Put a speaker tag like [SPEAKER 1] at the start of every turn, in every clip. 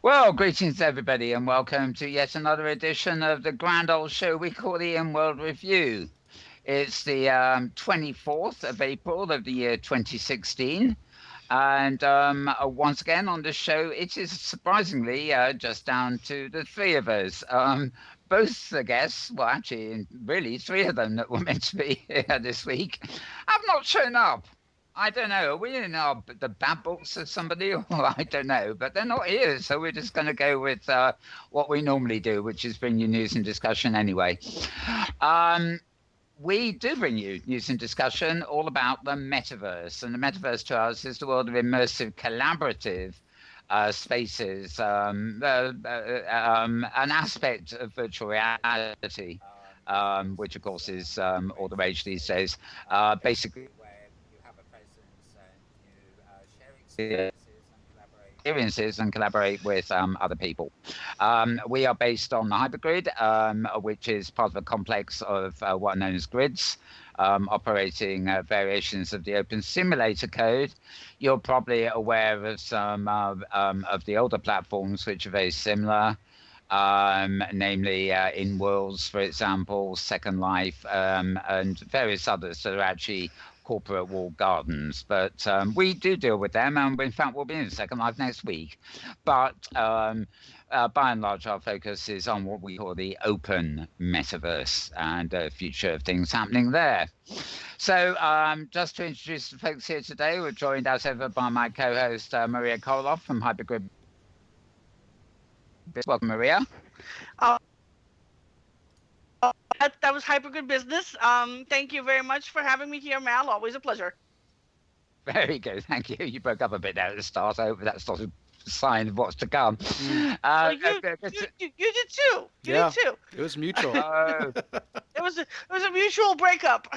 [SPEAKER 1] Well, greetings everybody, and welcome to yet another edition of the grand old show we call the Inworld Review. It's the 24th of April of the year 2016, and once again on the show, it is surprisingly just down to the three of us. Both the guests, well, actually, really three of them that were meant to be here this week, have not shown up. I don't know. Are we in the bad books of somebody? Or I don't know. But they're not here. So we're just going to go with what we normally do, which is bring you news and discussion anyway. We do bring you news and discussion all about the metaverse. And the metaverse to us is the world of immersive collaborative spaces, an aspect of virtual reality, which of course is all the rage these days. Basically, experiences and collaborate with other people. We are based on the hypergrid, which is part of a complex of what are known as grids, operating variations of the open simulator code. You're probably aware of some of the older platforms which are very similar, namely Inworlds, for example, Second Life, and various others that are actually corporate walled gardens. But we do deal with them, and in fact we'll be in Second Life next week. But by and large our focus is on what we call the open metaverse and the future of things happening there. So just to introduce the folks here today, we're joined as ever by my co-host Maria Koloff from Hypergrid. Welcome, Maria.
[SPEAKER 2] That was Hypergrid Business. Thank you very much for having me here, Mal. Always a pleasure.
[SPEAKER 1] Very good, thank you. You broke up a bit there at the start. I hope that's not a sign of what's to come.
[SPEAKER 2] You did too. You did too.
[SPEAKER 3] It was mutual.
[SPEAKER 2] It was a mutual breakup.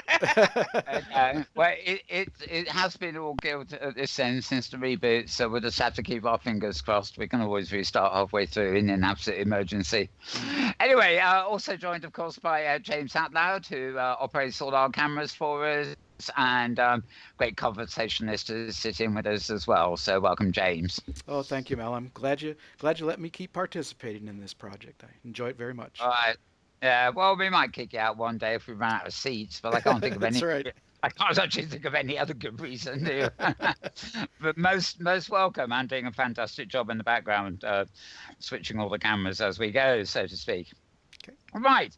[SPEAKER 1] Well, it has been all guilt at this end since the reboot, so we'll just have to keep our fingers crossed. We can always restart halfway through in an absolute emergency. Anyway, also joined, of course, by James Hatloud, who operates all our cameras for us, and great conversationalist to sit in with us as well. So welcome, James.
[SPEAKER 3] Oh, thank you, Mel. I'm glad you let me keep participating in this project. I enjoy it very much.
[SPEAKER 1] All right. Yeah, well, we might kick you out one day if we run out of seats, but I can't think of any.
[SPEAKER 3] That's right.
[SPEAKER 1] I can't actually think of any other good reason to. But most welcome, and doing a fantastic job in the background, switching all the cameras as we go, so to speak.
[SPEAKER 3] Okay.
[SPEAKER 1] Right.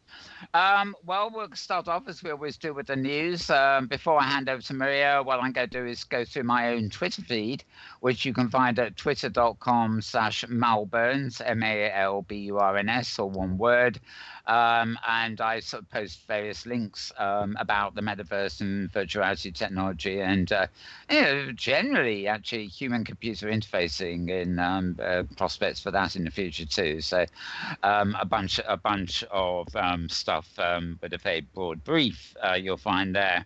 [SPEAKER 1] Well, we'll start off as we always do with the news. Before I hand over to Maria, what I'm going to do is go through my own Twitter feed, which you can find at twitter.com/Malburns, MALBURNS, or one word. And I sort of post various links about the metaverse and virtual reality technology, and generally actually human-computer interfacing in prospects for that in the future too. So a bunch of stuff with a very broad brief you'll find there.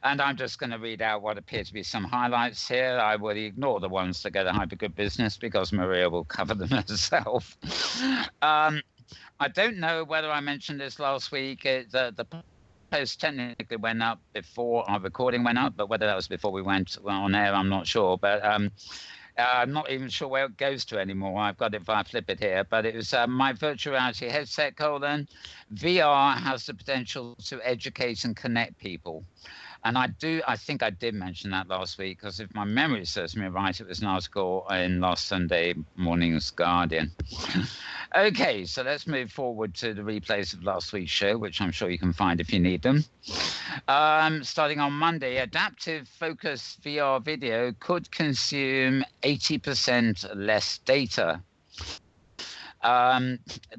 [SPEAKER 1] And I'm just going to read out what appear to be some highlights here. I will ignore the ones that go to Hypergrid Business because Maria will cover them herself. I don't know whether I mentioned this last week. The post technically went up before our recording went up, but whether that was before we went on air, I'm not sure. But I'm not even sure where it goes to anymore. I've got it via Flipit here, but it was my virtual reality headset, VR has the potential to educate and connect people. And I think I did mention that last week, because if my memory serves me right, it was an article in last Sunday morning's Guardian. Okay, so let's move forward to the replays of last week's show, which I'm sure you can find if you need them. Starting on Monday, adaptive focus VR video could consume 80% less data.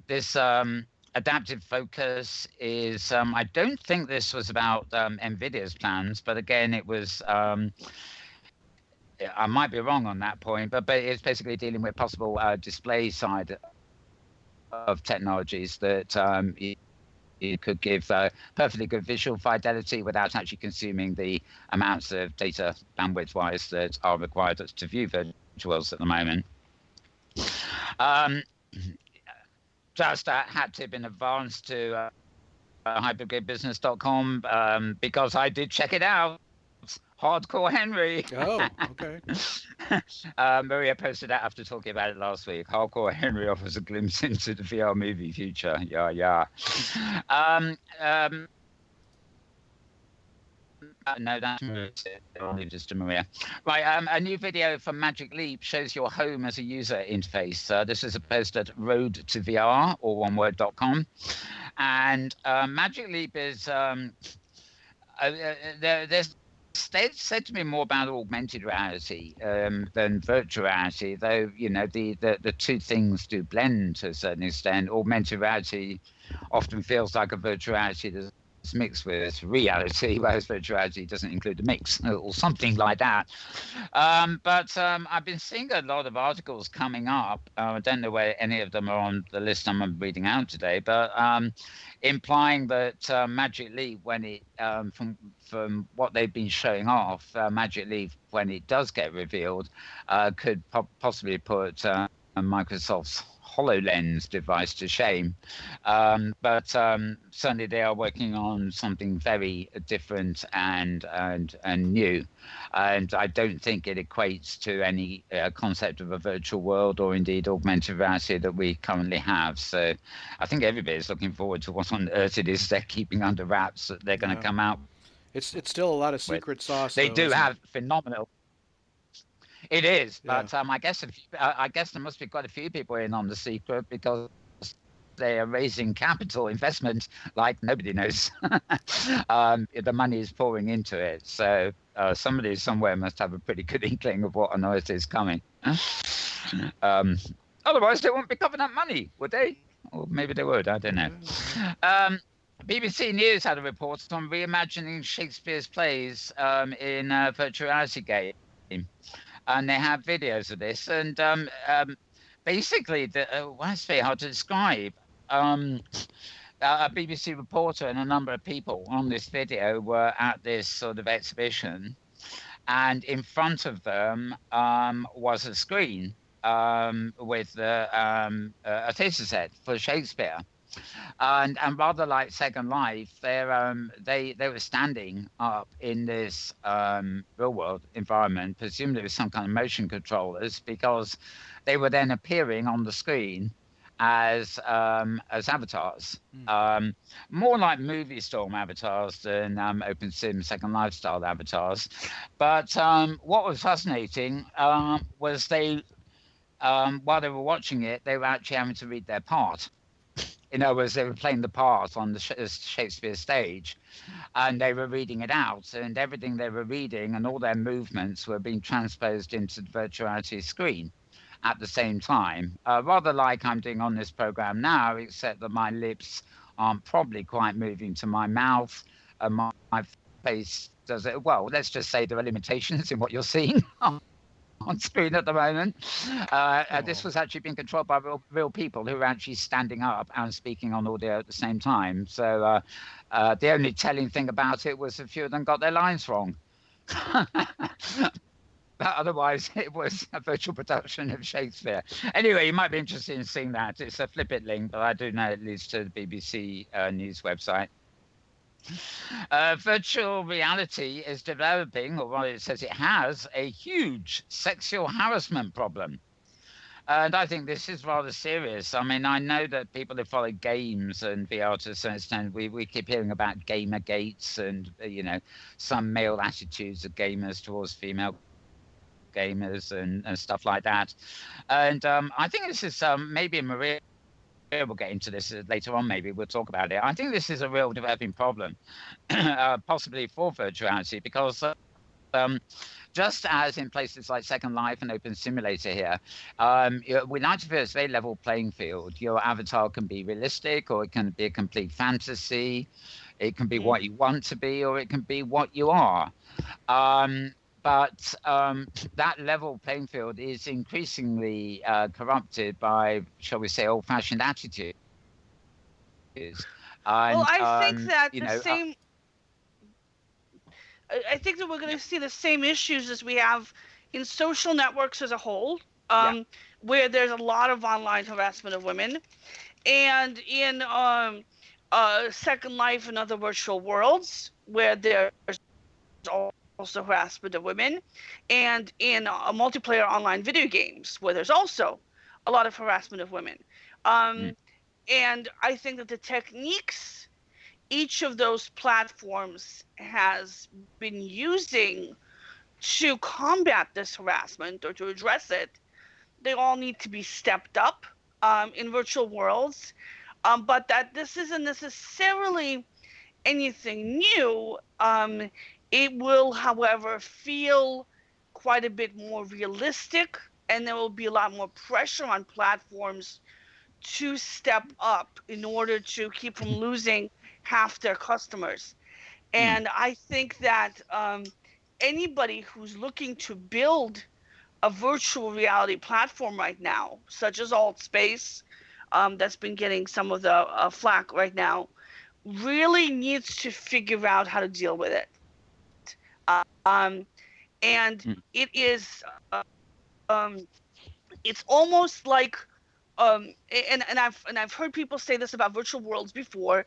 [SPEAKER 1] This adaptive focus is, I don't think this was about NVIDIA's plans, but again, it was, I might be wrong on that point, but it's basically dealing with possible display side of technologies that it could give perfectly good visual fidelity without actually consuming the amounts of data bandwidth-wise that are required to view virtuals at the moment. Just a hat tip in advance to hypergridbusiness.com because I did check it out. Hardcore Henry.
[SPEAKER 3] Oh, okay.
[SPEAKER 1] Maria posted that after talking about it last week. Hardcore Henry offers a glimpse into the VR movie future. Yeah, yeah. Um, um, no, that's Maria. Only just to Maria. Right, a new video from Magic Leap shows your home as a user interface. This is a post at roadtovr, or oneword.com. And Magic Leap is they said to me more about augmented reality than virtual reality, though the two things do blend to a certain extent. Augmented reality often feels like a virtual reality that's mixed with reality, whereas virtual reality doesn't include the mix or something like that. But I've been seeing a lot of articles coming up. I don't know where any of them are on the list I'm reading out today, but implying that Magic Leap, when it from what they've been showing off, Magic Leap, when it does get revealed, could possibly put Microsoft's HoloLens device to shame. But certainly they are working on something very different and new. And I don't think it equates to any concept of a virtual world or indeed augmented reality that we currently have. So I think everybody's looking forward to what on earth it is they're keeping under wraps that they're going to come out.
[SPEAKER 3] It's still a lot of secret sauce.
[SPEAKER 1] They
[SPEAKER 3] though,
[SPEAKER 1] do
[SPEAKER 3] isn't
[SPEAKER 1] have
[SPEAKER 3] it?
[SPEAKER 1] phenomenal. It is,
[SPEAKER 3] Yeah.
[SPEAKER 1] but I guess there must be quite a few people in on the secret because they are raising capital investment like nobody knows. The money is pouring into it, so somebody somewhere must have a pretty good inkling of what on earth is coming. Otherwise, they won't be covering up money, would they? Or maybe they would. I don't know. BBC News had a report on reimagining Shakespeare's plays in a virtual reality game. And they have videos of this. And basically, well, it's very hard to describe. A BBC reporter and a number of people on this video were at this sort of exhibition. And in front of them was a screen with a theatre set for Shakespeare. And rather like Second Life, they were standing up in this real world environment, presumably with some kind of motion controllers, because they were then appearing on the screen as avatars, more like movie storm avatars than OpenSim Second Life style avatars. But what was fascinating was while they were watching it, they were actually having to read their part. In other words, they were playing the part on the Shakespeare stage, and they were reading it out, and everything they were reading and all their movements were being transposed into the virtuality screen at the same time. Rather like I'm doing on this program now, except that my lips aren't probably quite moving to my mouth, and my face does it. Well, let's just say there are limitations in what you're seeing on screen at the moment. This was actually being controlled by real people who were actually standing up and speaking on audio at the same time. So the only telling thing about it was a few of them got their lines wrong. But otherwise, it was a virtual production of Shakespeare. Anyway, you might be interested in seeing that. It's a flip it link, but I do know it leads to the BBC News website. Virtual reality is developing, or what it says it has, a huge sexual harassment problem. And I think this is rather serious. I mean, I know that people who follow games and VR to a certain extent, we keep hearing about gamer gates and, some male attitudes of gamers towards female gamers and stuff like that. And I think this is maybe Maria will get into this later on. Maybe we'll talk about it. I think this is a real developing problem, possibly for virtuality, because just as in places like Second Life and Open Simulator here, we like to feel it's a very level playing field. Your avatar can be realistic, or it can be a complete fantasy. It can be what you want to be, or it can be what you are. But that level playing field is increasingly corrupted by, shall we say, old-fashioned attitudes.
[SPEAKER 2] Well, I think that the same. I think that we're going to see the same issues as we have in social networks as a whole, where there's a lot of online harassment of women, and in Second Life and other virtual worlds where there's also harassment of women, and in multiplayer online video games where there's also a lot of harassment of women.
[SPEAKER 1] Mm.
[SPEAKER 2] And I think that the techniques each of those platforms has been using to combat this harassment or to address it, they all need to be stepped up in virtual worlds. But that this isn't necessarily anything new. It will, however, feel quite a bit more realistic, and there will be a lot more pressure on platforms to step up in order to keep from losing half their customers.
[SPEAKER 1] Mm.
[SPEAKER 2] And I think that anybody who's looking to build a virtual reality platform right now, such as Altspace, that's been getting some of the flack right now, really needs to figure out how to deal with it. Um, and
[SPEAKER 1] Mm.
[SPEAKER 2] it is, um, it's almost like, and I've heard people say this about virtual worlds before.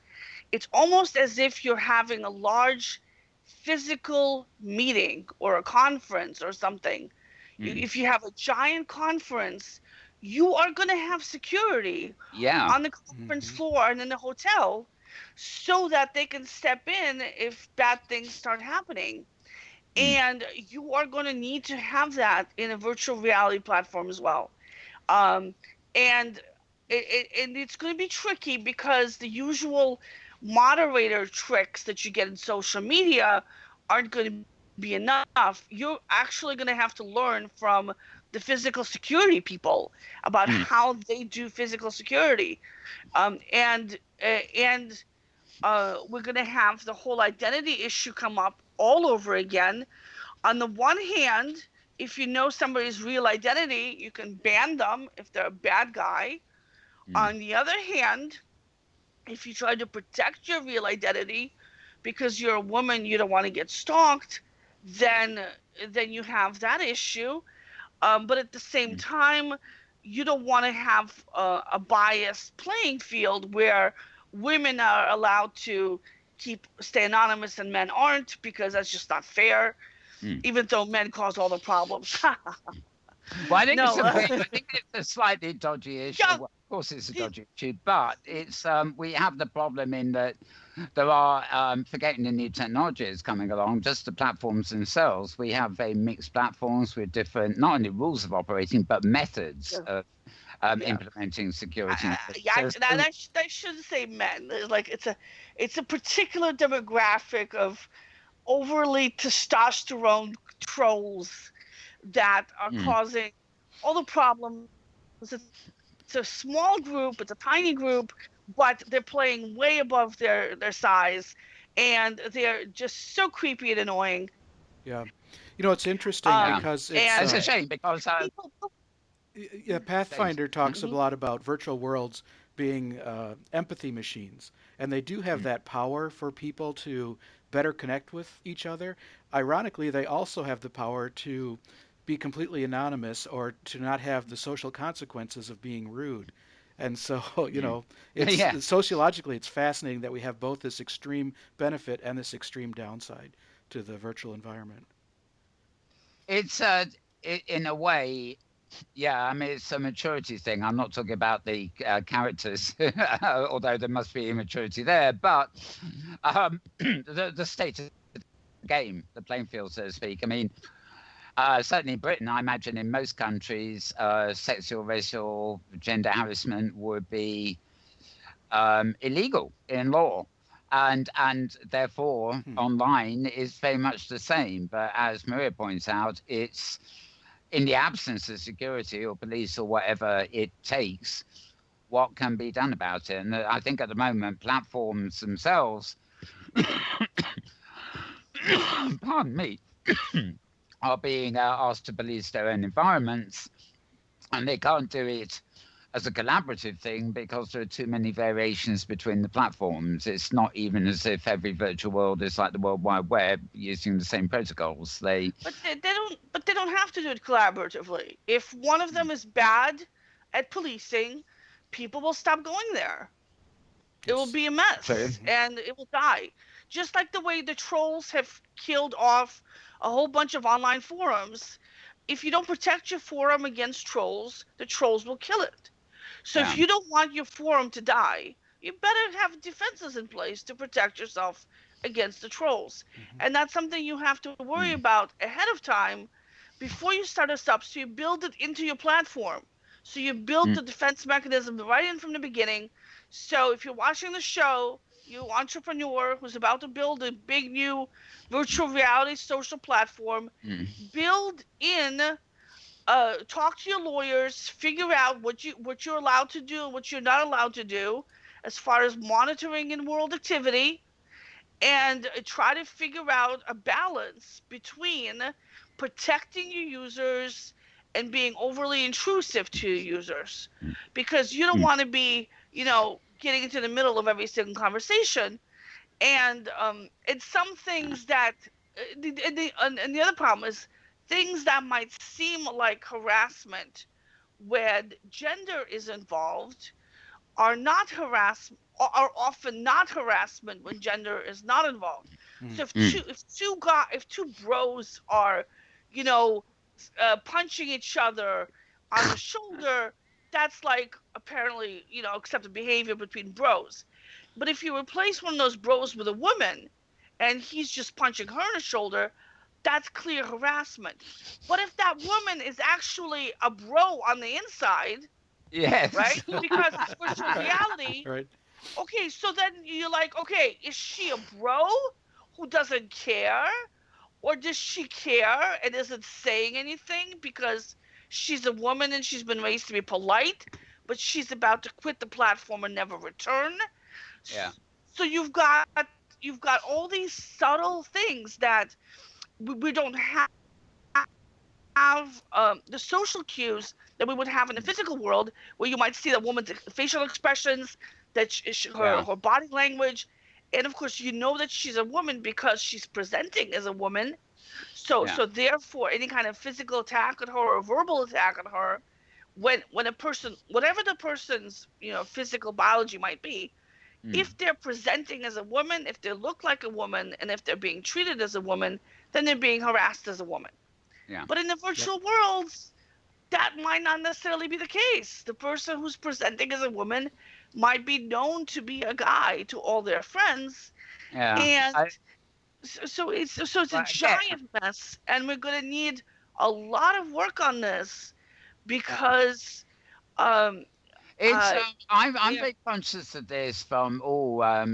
[SPEAKER 2] It's almost as if you're having a large physical meeting or a conference or something.
[SPEAKER 1] Mm.
[SPEAKER 2] If you have a giant conference, you are going to have security
[SPEAKER 1] Yeah.
[SPEAKER 2] on the conference floor and in the hotel so that they can step in if bad things start happening.
[SPEAKER 1] Mm.
[SPEAKER 2] And you are going to need to have that in a virtual reality platform as well. Um, and and it's going to be tricky because the usual moderator tricks that you get in social media aren't going to be enough. You're actually going to have to learn from the physical security people about
[SPEAKER 1] Mm.
[SPEAKER 2] how they do physical security. And we're going to have the whole identity issue come up all over again. On the one hand, if you know somebody's real identity, you can ban them if they're a bad guy.
[SPEAKER 1] Mm.
[SPEAKER 2] On the other hand, if you try to protect your real identity because you're a woman, you don't want to get stalked, then you have that issue. But at the same
[SPEAKER 1] Mm.
[SPEAKER 2] time, you don't want to have a biased playing field where women are allowed to stay anonymous and men aren't, because that's just not fair.
[SPEAKER 1] Mm.
[SPEAKER 2] Even though men cause all the problems.
[SPEAKER 1] Well, I think it's
[SPEAKER 2] No,
[SPEAKER 1] a bit, I think it's a slightly dodgy issue.
[SPEAKER 2] yeah,
[SPEAKER 1] Well, of course, it's a dodgy issue, but it's we have the problem in that there are, forgetting the new technologies coming along, just the platforms themselves. We have very mixed platforms with different, not only rules of operating, but methods of
[SPEAKER 2] yeah.
[SPEAKER 1] implementing security.
[SPEAKER 2] Yeah,
[SPEAKER 1] So,
[SPEAKER 2] I shouldn't say men. Like it's a particular demographic of overly testosterone trolls that are
[SPEAKER 1] mm,
[SPEAKER 2] causing all the problems. It's a small group, it's a tiny group, but they're playing way above their size, and they're just so creepy and annoying.
[SPEAKER 3] Yeah. You know, it's interesting
[SPEAKER 1] yeah,
[SPEAKER 3] because
[SPEAKER 2] And
[SPEAKER 3] it's
[SPEAKER 1] it's a shame because
[SPEAKER 2] people,
[SPEAKER 3] yeah, Pathfinder talks a
[SPEAKER 2] mhm,
[SPEAKER 3] lot about virtual worlds being empathy machines, and they do have
[SPEAKER 1] mm,
[SPEAKER 3] that power for people to better connect with each other. Ironically, they also have the power to be completely anonymous or to not have the social consequences of being rude. And so, you
[SPEAKER 1] mm.
[SPEAKER 3] know, it's
[SPEAKER 1] Yeah,
[SPEAKER 3] sociologically, it's fascinating that we have both this extreme benefit and this extreme downside to the virtual environment.
[SPEAKER 1] it's in a way. Yeah, I mean, it's a maturity thing. I'm not talking about the characters, although there must be immaturity there. But the state of the game, the playing field, so to speak. I mean, certainly in Britain, I imagine in most countries, sexual, racial, gender harassment would be illegal in law. And therefore,
[SPEAKER 3] Hmm.
[SPEAKER 1] online is very much the same. But as Maria points out, it's in the absence of security or police or whatever it takes, what can be done about it? And I think at the moment, platforms themselves, pardon me, are being asked to police their own environments, and they can't do it as a collaborative thing because there are too many variations between the platforms. It's not even as if every virtual world is like the World Wide Web using the same protocols.
[SPEAKER 2] they don't have to do it collaboratively. If one of them is bad at policing, people will stop going there. It will
[SPEAKER 3] Yes.
[SPEAKER 2] be a
[SPEAKER 1] So
[SPEAKER 2] mess and it will die. just like the way the trolls have killed off a whole bunch of online forums. If you don't protect your forum against trolls, the trolls will kill it. So if
[SPEAKER 1] Yeah.
[SPEAKER 2] you don't want your forum to die, you better have defenses in place to protect yourself against the trolls.
[SPEAKER 3] Hmm.
[SPEAKER 2] And that's something you have to worry
[SPEAKER 1] Mm.
[SPEAKER 2] about ahead of time before you start us up. So you build it into your platform. So you build
[SPEAKER 1] Mm.
[SPEAKER 2] the defense mechanism right in from the beginning. So if you're watching the show, you entrepreneur who's about to build a big new virtual reality social platform,
[SPEAKER 1] Mm.
[SPEAKER 2] build in talk to your lawyers, figure out what you're allowed to do and what you're not allowed to do as far as monitoring in world activity, and try to figure out a balance between protecting your users and being overly intrusive to your users,
[SPEAKER 1] Mm.
[SPEAKER 2] because you don't
[SPEAKER 1] Mm.
[SPEAKER 2] want to be, getting into the middle of every single conversation. And it's some things that and the other problem is things that might seem like harassment when gender is involved are not are often not harassment when gender is not involved. So
[SPEAKER 1] Mm.
[SPEAKER 2] if two bros are, you know, punching each other on the shoulder, that's like apparently, accepted behavior between bros. But if you replace one of those bros with a woman and he's just punching her in the shoulder, that's clear harassment. But if that woman is actually a bro on the inside,
[SPEAKER 1] Yes.
[SPEAKER 2] right? Because it's virtual reality.
[SPEAKER 3] Right.
[SPEAKER 2] Okay, so then you're like, okay, is she a bro who doesn't care? Or does she care and isn't saying anything because she's a woman and she's been raised to be polite, but she's about to quit the platform and never return?
[SPEAKER 1] Yeah.
[SPEAKER 2] So you've got all these subtle things that we don't have the social cues that we would have in the physical world, where you might see the woman's facial expressions, that
[SPEAKER 1] Yeah.
[SPEAKER 2] her body language, and of course you know that she's a woman because she's presenting as a woman. So
[SPEAKER 1] Yeah.
[SPEAKER 2] therefore, any kind of physical attack on her or verbal attack on her, when a person, whatever the person's physical biology might be,
[SPEAKER 1] Mm.
[SPEAKER 2] if they're presenting as a woman, if they look like a woman, and if they're being treated as a woman, then they're being harassed as a woman.
[SPEAKER 1] Yeah.
[SPEAKER 2] But in the
[SPEAKER 3] Yep.
[SPEAKER 2] virtual worlds, that might not necessarily be the case. The person who's presenting as a woman might be known to be a guy to all their friends,
[SPEAKER 1] Yeah.
[SPEAKER 2] and
[SPEAKER 1] I,
[SPEAKER 2] so it's a
[SPEAKER 1] well, again,
[SPEAKER 2] giant mess, and we're going to need a lot of work on this
[SPEAKER 1] yeah.
[SPEAKER 2] because um
[SPEAKER 1] It's
[SPEAKER 2] uh
[SPEAKER 1] I'm
[SPEAKER 2] yeah
[SPEAKER 1] very conscious of this from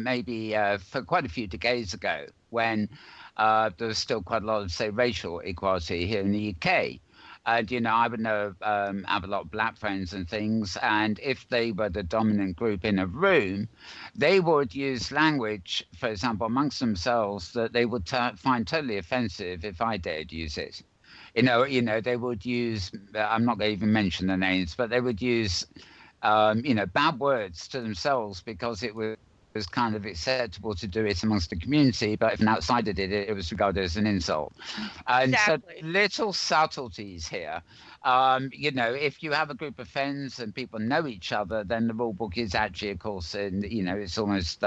[SPEAKER 1] maybe for quite a few decades ago when there was still quite a lot of, say, racial equality here in the UK. And I would know have a lot of black friends and things, and if they were the dominant group in a room, they would use language, for example, amongst themselves that they would find totally offensive if I dared use it. They would use. I'm not going to even mention the names, but they would use bad words to themselves because it was kind of acceptable to do it amongst the community, but if an outsider did it, it was regarded as an insult. And so
[SPEAKER 2] exactly.
[SPEAKER 1] little subtleties here. If you have a group of friends and people know each other, then the rule book is actually, of course, it's almost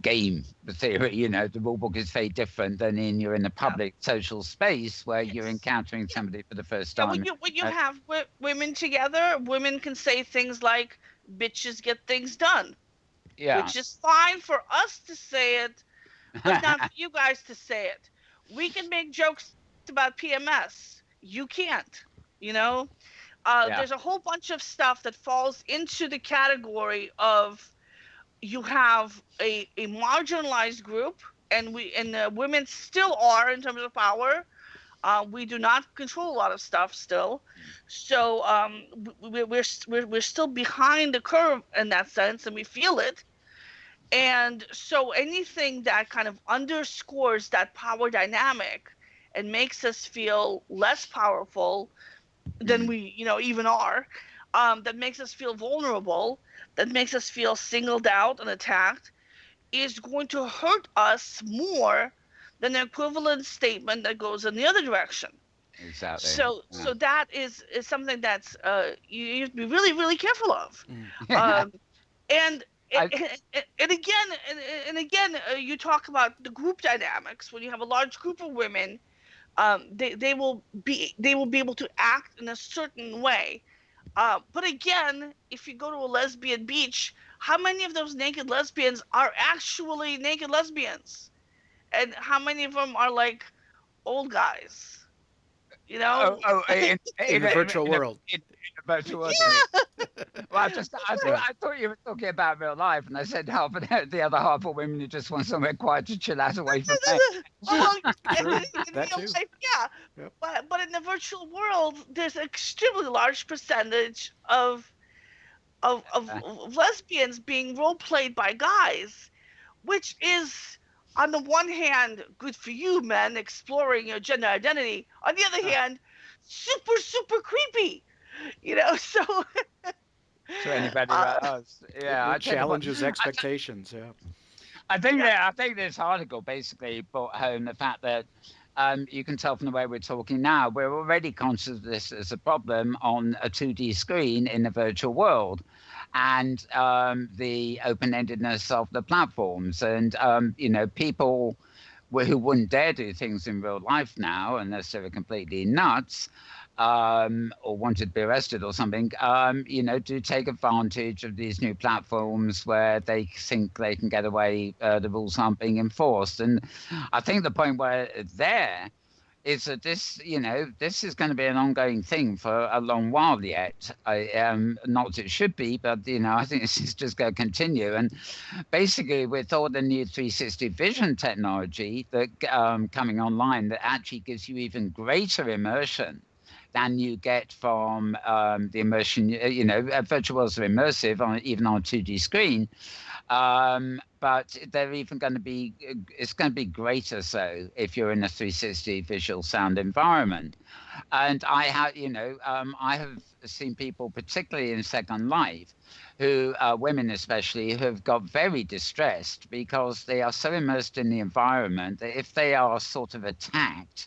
[SPEAKER 1] game theory. The rule book is very different than you're in a
[SPEAKER 2] Yeah.
[SPEAKER 1] public social space where you're
[SPEAKER 2] Yes.
[SPEAKER 1] encountering somebody for the first
[SPEAKER 2] Yeah,
[SPEAKER 1] time.
[SPEAKER 2] when you
[SPEAKER 1] Uh,
[SPEAKER 2] have women together, women can say things like "bitches get things done,"
[SPEAKER 1] yeah.
[SPEAKER 2] which is fine for us to say it, but not for you guys to say it. We can make jokes about PMS. You can't. You know,
[SPEAKER 1] Yeah.
[SPEAKER 2] there's a whole bunch of stuff that falls into the category of you have a marginalized group, and women still are in terms of power. We do not control a lot of stuff still, so we're still behind the curve in that sense, and we feel it. And so anything that kind of underscores that power dynamic and makes us feel less powerful than
[SPEAKER 1] Mm.
[SPEAKER 2] we even are, that makes us feel vulnerable, that makes us feel singled out and attacked, is going to hurt us more than the equivalent statement that goes in the other direction.
[SPEAKER 1] Exactly. Yeah.
[SPEAKER 2] So that is something that's you have to be really, really careful of.
[SPEAKER 3] Mm.
[SPEAKER 2] Um, and And again, you talk about the group dynamics. When you have a large group of women, they will be able to act in a certain way. But again, if you go to a lesbian beach, how many of those naked lesbians are actually naked lesbians, and how many of them are like old guys? You
[SPEAKER 1] Oh,
[SPEAKER 2] know?
[SPEAKER 1] oh,
[SPEAKER 3] In the virtual world.
[SPEAKER 1] In a virtual world, you mean?
[SPEAKER 2] Yeah.
[SPEAKER 1] Well,
[SPEAKER 3] Right.
[SPEAKER 1] I thought you were talking about real life, and I said half of the other half are women who just want somewhere quiet to chill out away from men.
[SPEAKER 2] Well,
[SPEAKER 3] Sure,
[SPEAKER 2] in
[SPEAKER 3] that
[SPEAKER 2] real
[SPEAKER 3] too.
[SPEAKER 2] life, yeah.
[SPEAKER 3] Yep.
[SPEAKER 2] But in the virtual world, there's an extremely large percentage of lesbians being role played by guys, which is, on the one hand, good for you, men, exploring your gender identity. On the other hand, super, super creepy. So
[SPEAKER 1] To anybody
[SPEAKER 2] uh,
[SPEAKER 1] but us, yeah.
[SPEAKER 3] It
[SPEAKER 1] I tell you what,
[SPEAKER 3] challenges expectations. Yeah.
[SPEAKER 2] yeah,
[SPEAKER 1] I think this article basically brought home the fact that you can tell from the way we're talking now, we're already conscious of this as a problem on a 2D screen in a virtual world, and the open-endedness of the platforms, and people who wouldn't dare do things in real life now unless they were completely nuts, or wanted to be arrested or something, do take advantage of these new platforms where they think they can get away, the rules aren't being enforced. And I think the point where there is that this is going to be an ongoing thing for a long while yet. Not that it should be, but I think this is just going to continue. And basically, with all the new 360 vision technology that coming online, that actually gives you even greater immersion than you get from the immersion. Virtual worlds are immersive even on a 2D screen, but they're even going to be. It's going to be greater so if you're in a 360 visual sound environment. And I have seen people, particularly in Second Life, who women especially, who have got very distressed because they are so immersed in the environment that if they are sort of attacked,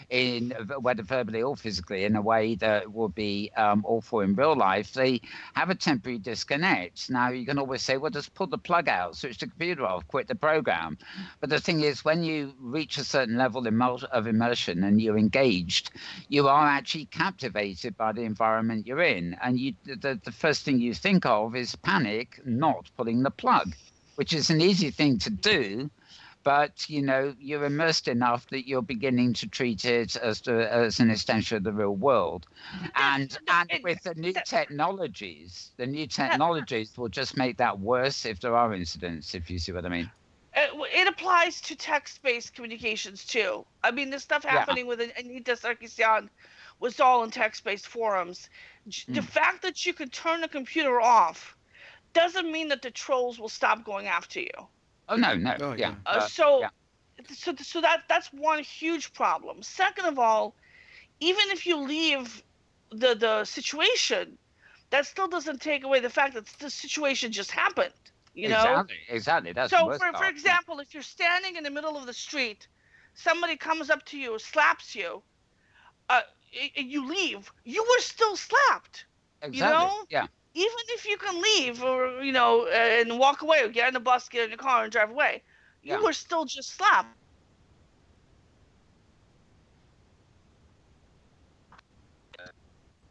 [SPEAKER 1] in whether verbally or physically, in a way that will be awful in real life, they have a temporary disconnect. Now, you can always say, well, just pull the plug out, switch the computer off, quit the program. But the thing is, when you reach a certain level of immersion and you're engaged, you are actually captivated by the environment you're in. And the first thing you think of is panic, not pulling the plug, which is an easy thing to do, but you're immersed enough that you're beginning to treat it as an extension of the real world. And with the new technologies, will just make that worse if there are incidents, if you see what I mean.
[SPEAKER 2] it applies to text-based communications too. I mean, the stuff
[SPEAKER 1] Yeah.
[SPEAKER 2] happening with Anita Sarkeesian was all in text-based forums. The fact that you could turn the computer off doesn't mean that the trolls will stop going after you.
[SPEAKER 1] Oh no.
[SPEAKER 3] Oh,
[SPEAKER 1] Yeah.
[SPEAKER 3] yeah.
[SPEAKER 2] So
[SPEAKER 3] Yeah.
[SPEAKER 2] that's one huge problem. Second of all, even if you leave the situation, that still doesn't take away the fact that the situation just happened.
[SPEAKER 1] Exactly. That's the
[SPEAKER 2] So
[SPEAKER 1] worst
[SPEAKER 2] for
[SPEAKER 1] part.
[SPEAKER 2] example, if you're standing in the middle of the street, somebody comes up to you, slaps you, uh, and you leave, you were still slapped.
[SPEAKER 1] Exactly. Yeah.
[SPEAKER 2] Even if you can leave, or and walk away, or get on the bus, get in the car, and drive away,
[SPEAKER 1] Yeah.
[SPEAKER 2] you were still just slapped.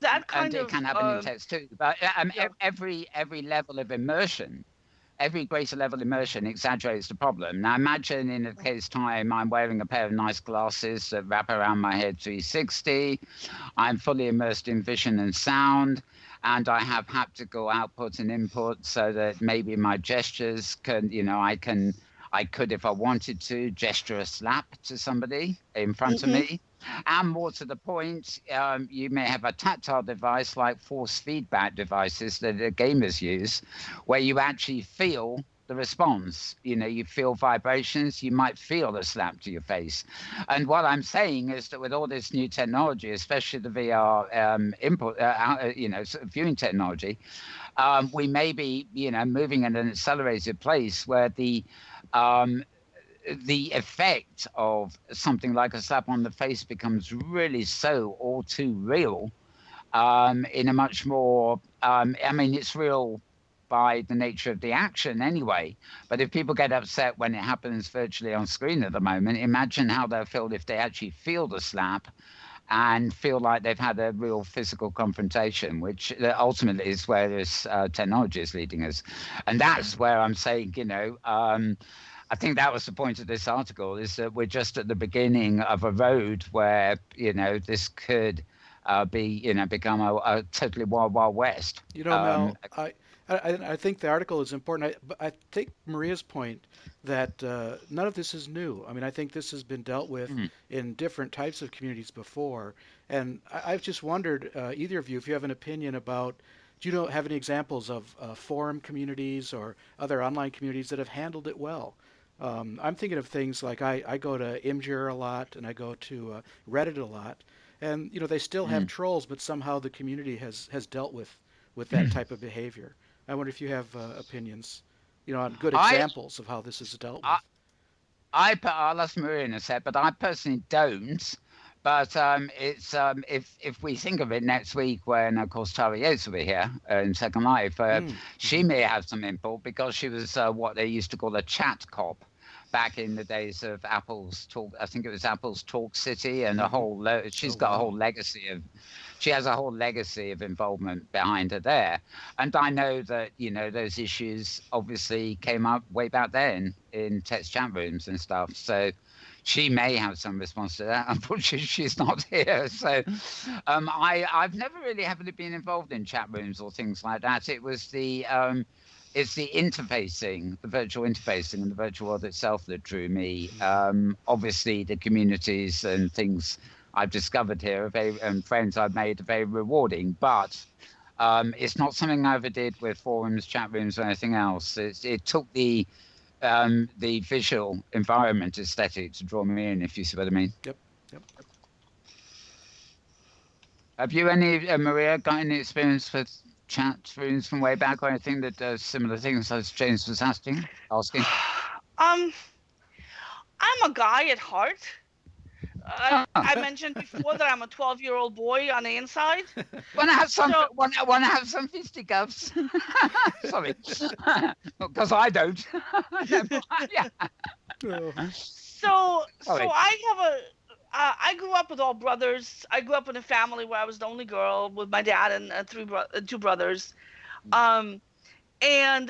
[SPEAKER 2] That kind
[SPEAKER 1] And it
[SPEAKER 2] of
[SPEAKER 1] can happen in text too. But
[SPEAKER 2] yeah.
[SPEAKER 1] every level of immersion, every greater level of immersion exaggerates the problem. Now imagine in a case time I'm wearing a pair of nice glasses that wrap around my head 360. I'm fully immersed in vision and sound, and I have haptical output and input so that maybe my gestures can, I could, if I wanted to, gesture a slap to somebody in front of
[SPEAKER 2] Mhm.
[SPEAKER 1] me. And more to the point, you may have a tactile device like force feedback devices that the gamers use, where you actually feel the response. You feel vibrations, you might feel a slap to your face. And what I'm saying is that with all this new technology, especially the VR input, viewing technology, we may be, moving at an accelerated place where the effect of something like a slap on the face becomes really so all too real, in a much more, it's real by the nature of the action anyway. But if people get upset when it happens virtually on screen at the moment, imagine how they'll feel if they actually feel the slap and feel like they've had a real physical confrontation, which ultimately is where this technology is leading us. And that's where I'm saying, I think that was the point of this article, is that we're just at the beginning of a road where, this could become a totally wild, wild west.
[SPEAKER 3] Mel, I think the article is important. I take Maria's point that none of this is new. I mean, I think this has been dealt with in different types of communities before. And I've just wondered, either of you, if you have an opinion about, do you have any examples of forum communities or other online communities that have handled it well? I'm thinking of things like I go to Imgur a lot, and I go to Reddit a lot. And, they still have trolls, but somehow the community has dealt with that type of behavior. I wonder if you have opinions, on good examples of how this is dealt with.
[SPEAKER 1] I'll ask Maria in a sec, but I personally don't. But it's if we think of it next week, when of course Tara Yates will be here in Second Life, she may have some input because she was what they used to call a chat cop back in the days of Apple's Talk. I think it was Apple's Talk City, and she's got a whole legacy of. She has a whole legacy of involvement behind her there. And I know that, those issues obviously came up way back then in text chat rooms and stuff. So she may have some response to that. Unfortunately, she's not here. So I've never really heavily been involved in chat rooms or things like that. It was it's the interfacing, the virtual interfacing and the virtual world itself that drew me. Obviously, the communities and things I've discovered here and friends I've made are very rewarding, but it's not something I ever did with forums, chat rooms, or anything else. It took the visual environment aesthetic to draw me in, if you see what I mean.
[SPEAKER 3] Yep.
[SPEAKER 1] Have you Maria, got any experience with chat rooms from way back or anything that does similar things as James was asking?
[SPEAKER 2] I'm a guy at heart. I mentioned before that I'm a 12-year-old boy on the inside.
[SPEAKER 1] Want to have some fisticuffs? Sorry, because I don't. Yeah.
[SPEAKER 2] So I grew up with all brothers. I grew up in a family where I was the only girl with my dad and two brothers. And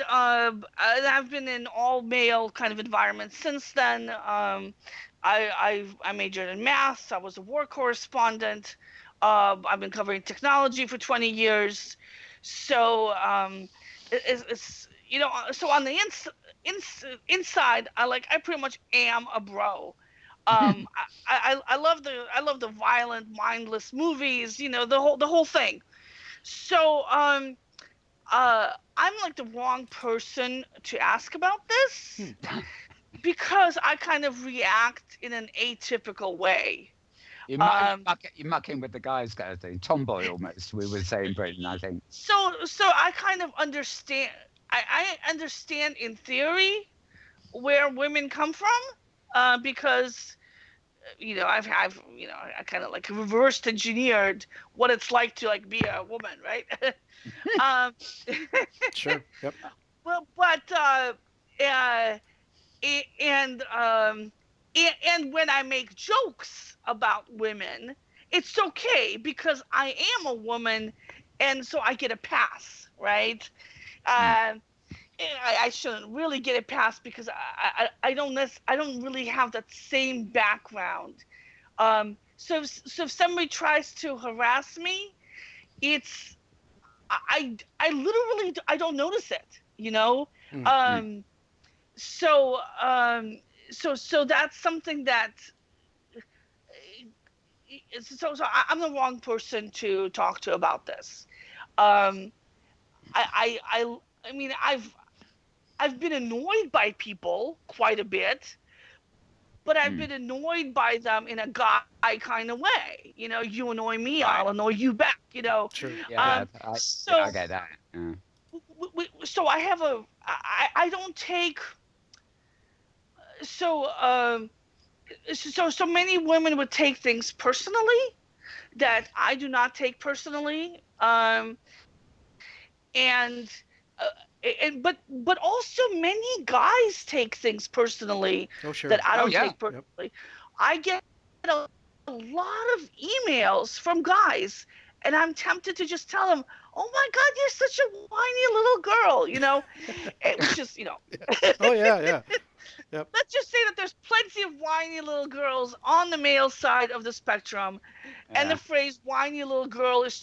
[SPEAKER 2] I've been in all male kind of environments since then. I majored in math. I was a war correspondent. I've been covering technology for 20 years. So it's so on the inside, I pretty much am a bro. I love the violent, mindless movies. The whole thing. So I'm like the wrong person to ask about this. Because I kind of react in an atypical way.
[SPEAKER 1] You're mucking with the guys kind of thing. Tomboy almost, we would say in Britain, I think.
[SPEAKER 2] So I kind of understand. I understand in theory where women come from, because I kind of reversed engineered what it's like to be a woman, right?
[SPEAKER 3] Sure. Yep.
[SPEAKER 2] Well, but and when I make jokes about women, it's okay because I am a woman, and so I get a pass, right? I shouldn't really get a pass because I don't really have that same background. So if somebody tries to harass me, I literally don't notice it, So that's something that. So I'm the wrong person to talk to about this. I mean, I've been annoyed by people quite a bit, but I've been annoyed by them in a guy kind of way. You annoy me, I'll annoy you back.
[SPEAKER 3] Sure.
[SPEAKER 1] Yeah, I get that. Yeah.
[SPEAKER 2] So I have I don't take. So many women would take things personally that I do not take personally, and but also many guys take things personally
[SPEAKER 3] Oh, sure.
[SPEAKER 2] that I
[SPEAKER 1] Oh
[SPEAKER 2] don't
[SPEAKER 1] yeah.
[SPEAKER 2] take personally. I get a lot of emails from guys, and I'm tempted to just tell them, "Oh my God, you're such a whiny little girl," which is,
[SPEAKER 3] Oh, yeah, yeah. Yep.
[SPEAKER 2] let's just say that there's plenty of whiny little girls on the male side of the spectrum, and the
[SPEAKER 1] Yeah.
[SPEAKER 2] phrase "whiny little girl" is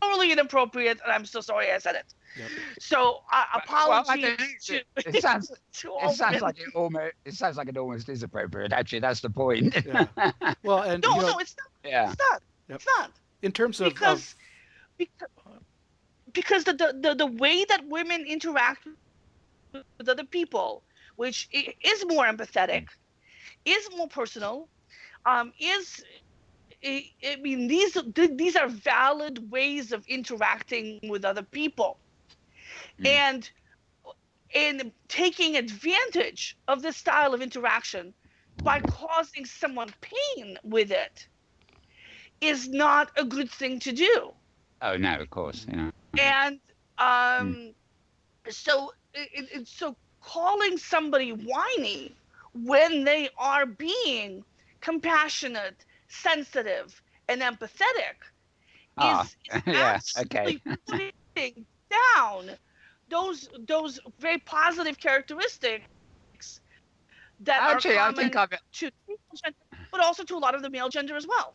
[SPEAKER 2] totally inappropriate, and I'm so sorry I said it.
[SPEAKER 3] Yep.
[SPEAKER 2] So,
[SPEAKER 1] Well, I
[SPEAKER 2] apologies
[SPEAKER 1] don't know.
[SPEAKER 2] to
[SPEAKER 1] It sounds
[SPEAKER 2] to
[SPEAKER 1] it
[SPEAKER 2] all
[SPEAKER 1] sounds
[SPEAKER 2] women.
[SPEAKER 1] like it sounds like it almost is appropriate. Actually, that's the point.
[SPEAKER 3] Yeah. Well, and
[SPEAKER 2] No, no, it's not.
[SPEAKER 1] Yeah.
[SPEAKER 2] It's not.
[SPEAKER 3] yep.
[SPEAKER 2] It's not
[SPEAKER 3] In terms
[SPEAKER 2] because because because the way that women interact with other people, which is more empathetic, is more personal, is I mean these are valid ways of interacting with other people,
[SPEAKER 1] Mm.
[SPEAKER 2] and in taking advantage of this style of interaction by causing someone pain with it is not a good thing to do.
[SPEAKER 1] Oh no, of course.
[SPEAKER 2] And
[SPEAKER 1] Mm.
[SPEAKER 2] so so calling somebody whiny when they are being compassionate, sensitive, and empathetic
[SPEAKER 1] Ah,
[SPEAKER 2] is
[SPEAKER 1] yeah. Okay.
[SPEAKER 2] actually putting down those very positive characteristics that are
[SPEAKER 1] Actually,
[SPEAKER 2] common to the female gender, but also to a lot of the male gender as well.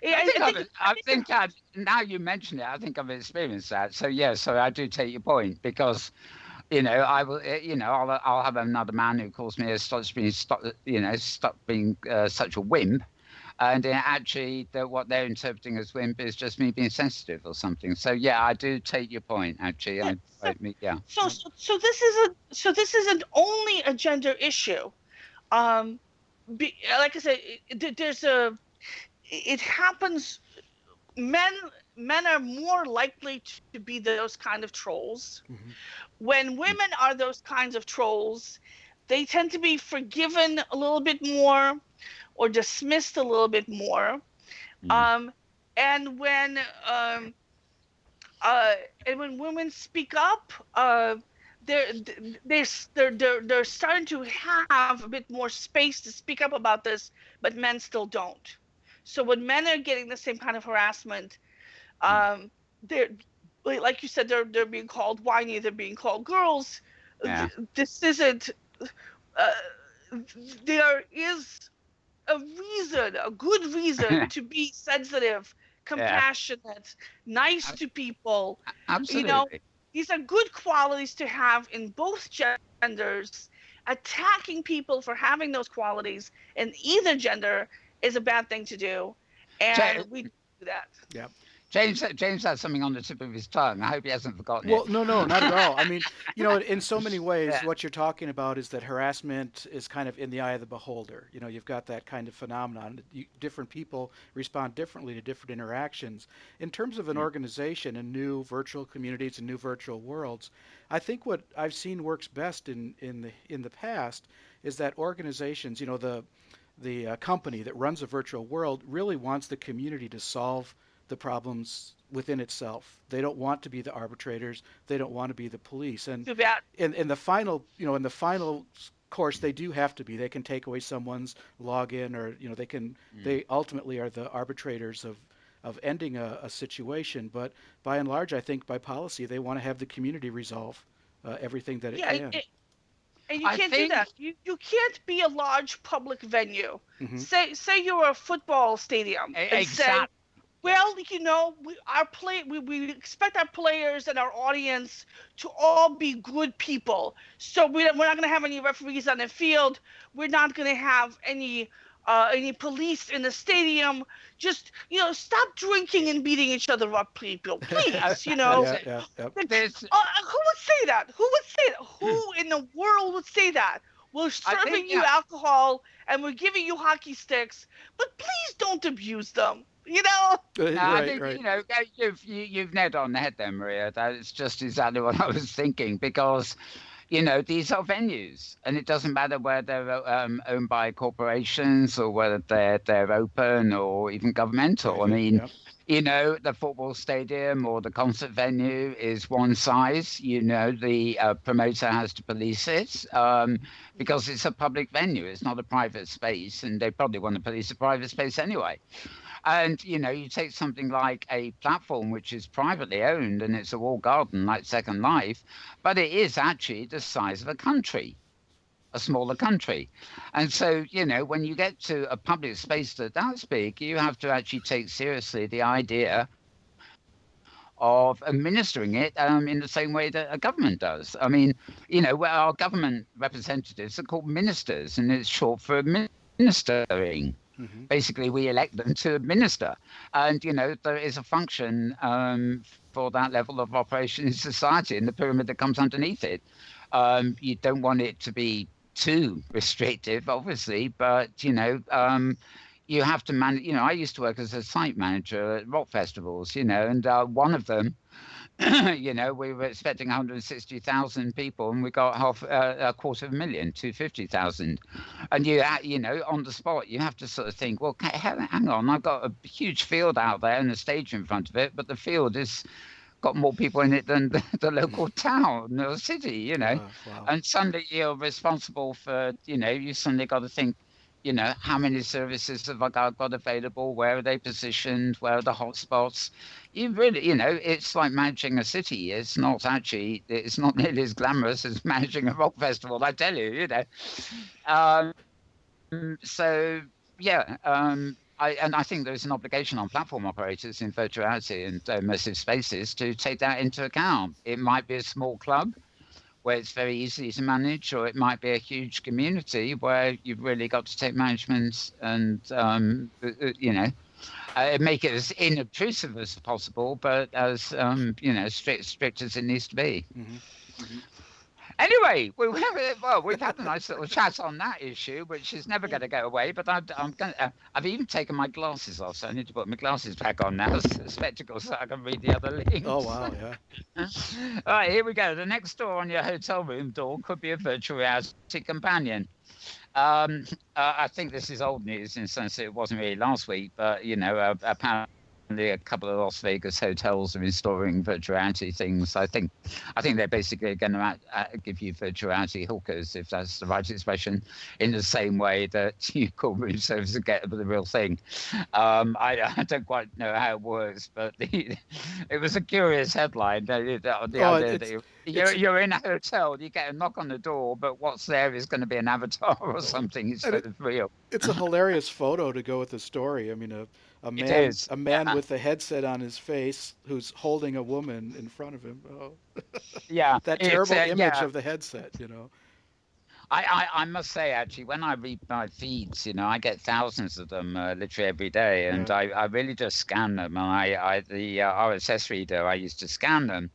[SPEAKER 1] I think now you mention it, I think I've experienced that. So yeah, so I do take your point because I will, I'll have another man who calls me stop being such a wimp, and actually what they're interpreting as wimp is just me being sensitive or something. So yeah, I do take your point. Actually,
[SPEAKER 2] Yeah,
[SPEAKER 1] yeah.
[SPEAKER 2] this isn't only a gender issue. Like I said, it happens. Men are more likely to be those kind of trolls.
[SPEAKER 3] Mm-hmm.
[SPEAKER 2] When women are those kinds of trolls, they tend to be forgiven a little bit more or dismissed a little bit more.
[SPEAKER 1] Mm.
[SPEAKER 2] And when women speak up, they're starting to have a bit more space to speak up about this, but men still don't. So when men are getting the same kind of harassment, they're like you said, they're being called whiny, they're being called girls.
[SPEAKER 1] Yeah.
[SPEAKER 2] This isn't. Uh, there is a good reason to be sensitive,
[SPEAKER 1] Yeah.
[SPEAKER 2] compassionate, nice to people.
[SPEAKER 1] Absolutely.
[SPEAKER 2] These are good qualities to have in both genders. Attacking people for having those qualities in either gender is a bad thing to do, and we do that.
[SPEAKER 3] Yep.
[SPEAKER 1] James has something on the tip of his tongue. I hope he hasn't forgotten
[SPEAKER 3] Well,
[SPEAKER 1] it.
[SPEAKER 3] no, not at all. I mean, in so many ways,
[SPEAKER 1] Yeah.
[SPEAKER 3] what you're talking about is that harassment is kind of in the eye of the beholder. You've got that kind of phenomenon. Different people respond differently to different interactions. In terms of an organization and new virtual communities and new virtual worlds, I think what I've seen works best in the past is that organizations, the company that runs a virtual world really wants the community to solve the problems within itself. They don't want to be the arbitrators. They don't want to be the police. And
[SPEAKER 2] Too bad.
[SPEAKER 3] in the final, in the final course, they do have to be. They can take away someone's login, or they ultimately are the arbitrators of ending a situation. But by and large, I think by policy, they want to have the community resolve everything that it can.
[SPEAKER 2] And you
[SPEAKER 1] I
[SPEAKER 2] can't do
[SPEAKER 1] think
[SPEAKER 2] that. You can't be a large public venue.
[SPEAKER 3] Mm-hmm.
[SPEAKER 2] Say you're a football stadium and
[SPEAKER 1] exactly.
[SPEAKER 2] say, well, we expect our players and our audience to all be good people. So we're not going to have any referees on the field. We're not going to have any police in the stadium. Just stop drinking and beating each other up, people. Please,
[SPEAKER 3] Yeah.
[SPEAKER 2] who would say that? Who would say that? Who in the world would say that? We're serving you alcohol and we're giving you hockey sticks, but please don't abuse them.
[SPEAKER 1] I think
[SPEAKER 3] right.
[SPEAKER 1] you've nailed on the head there, Maria. That's just exactly what I was thinking, because these are venues, and it doesn't matter whether they're owned by corporations or whether they're open or even governmental. I
[SPEAKER 3] Private,
[SPEAKER 1] mean,
[SPEAKER 3] yep.
[SPEAKER 1] the football stadium or the concert venue is one size. The promoter has to police it because it's a public venue. It's not a private space, and they probably want to police a private space anyway. And you take something like a platform which is privately owned and it's a walled garden like Second Life, but it is actually the size of a country, a smaller country. And so, when you get to a public space that's big, you have to actually take seriously the idea of administering it in the same way that a government does. I mean, where our government representatives are called ministers, and it's short for ministering.
[SPEAKER 3] Mm-hmm.
[SPEAKER 1] Basically, we elect them to administer. And, there is a function for that level of operation in society and the pyramid that comes underneath it. You don't want it to be too restrictive, obviously, but, you have to manage. I used to work as a site manager at rock festivals, and one of them, we were expecting 160,000 people, and we got 250,000. And on the spot, you have to sort of think, well, hang on, I've got a huge field out there and a stage in front of it, but the field is got more people in it than the local town or city,
[SPEAKER 3] Wow.
[SPEAKER 1] And suddenly you're responsible for, you suddenly got to think, how many services have I got available? Where are they positioned? Where are the hotspots? You really, it's like managing a city. It's not nearly as glamorous as managing a rock festival, I tell you, So, yeah, I think there's an obligation on platform operators in virtuality and immersive spaces to take that into account. It might be a small club where it's very easy to manage, or it might be a huge community where you've really got to take management and, make it as inobtrusive as possible, but as, strict as it needs to be.
[SPEAKER 3] Mm-hmm. Mm-hmm.
[SPEAKER 1] Anyway, we've had a nice little chat on that issue, which is never going to go away. But I've even taken my glasses off, so I need to put my glasses back on now, spectacles, so I can read the other links.
[SPEAKER 3] Oh wow, yeah.
[SPEAKER 1] All right, here we go. The next door on your hotel room door could be a virtual reality companion. I think this is old news in the sense that it wasn't really last week, but apparently a couple of Las Vegas hotels are installing virtual reality things. I think they're basically going to give you virtual reality hookers, if that's the right expression, in the same way that you call room service and get the real thing. I don't quite know how it works, but it was a curious headline. The idea that you're in a hotel, you get a knock on the door, but what's there is going to be an avatar or something instead of real.
[SPEAKER 3] It's a hilarious photo to go with the story. I mean, a man with a headset on his face who's holding a woman in front of him. Oh.
[SPEAKER 1] Yeah,
[SPEAKER 3] that terrible image of the headset,
[SPEAKER 1] I must say, actually, when I read my feeds, I get thousands of them literally every day, and I really just scan them. And the RSS reader, I used to scan them.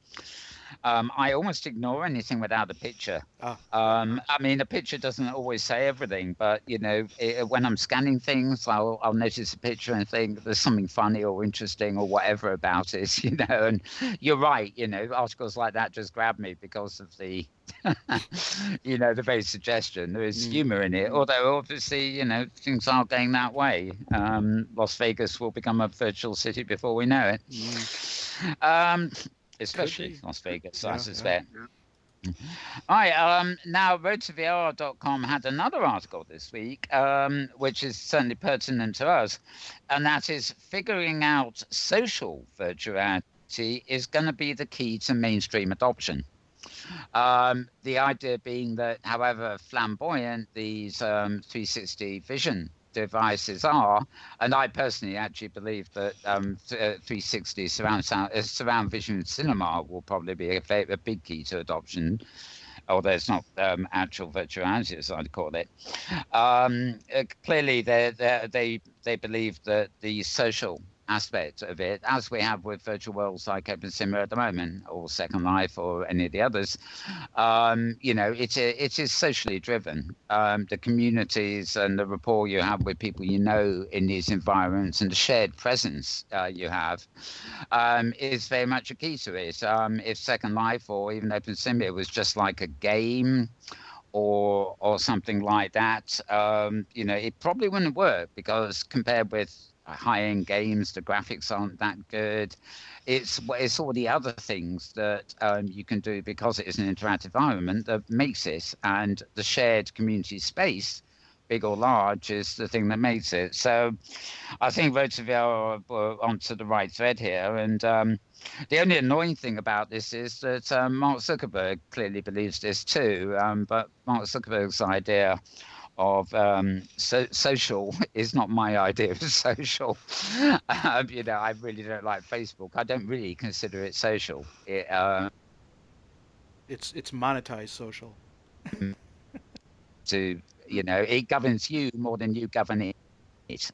[SPEAKER 1] I almost ignore anything without a picture. I mean, a picture doesn't always say everything, but when I'm scanning things, I'll notice a picture and think there's something funny or interesting or whatever about it, And you're right, articles like that just grab me because of the, the very suggestion. There is humor in it, although obviously, things are going that way. Las Vegas will become a virtual city before we know it. Especially Las Vegas, I suspect. Yeah. All right, now roadtovr.com had another article this week, which is certainly pertinent to us, and that is figuring out social virtuality is going to be the key to mainstream adoption. The idea being that however flamboyant these 360 vision devices are, and I personally actually believe that 360 surround vision cinema will probably be a big key to adoption, although it's not actual virtuality as I'd call it. Clearly they believe that the social aspect of it, as we have with virtual worlds like OpenSimmer at the moment, or Second Life, or any of the others. It is socially driven. The communities and the rapport you have with people you know in these environments, and the shared presence you have, is very much a key to it. If Second Life or even OpenSimmer was just like a game, or something like that, it probably wouldn't work, because compared with high-end games, the graphics aren't that good. It's all the other things that you can do because it is an interactive environment that makes it, and the shared community space, big or large, is the thing that makes it. So I think Rotavia are onto the right thread here, and the only annoying thing about this is that Mark Zuckerberg clearly believes this too, but Mark Zuckerberg's idea of social is not my idea of social. I really don't like Facebook. I don't really consider it social.
[SPEAKER 3] It's monetized social.
[SPEAKER 1] It governs you more than you govern it.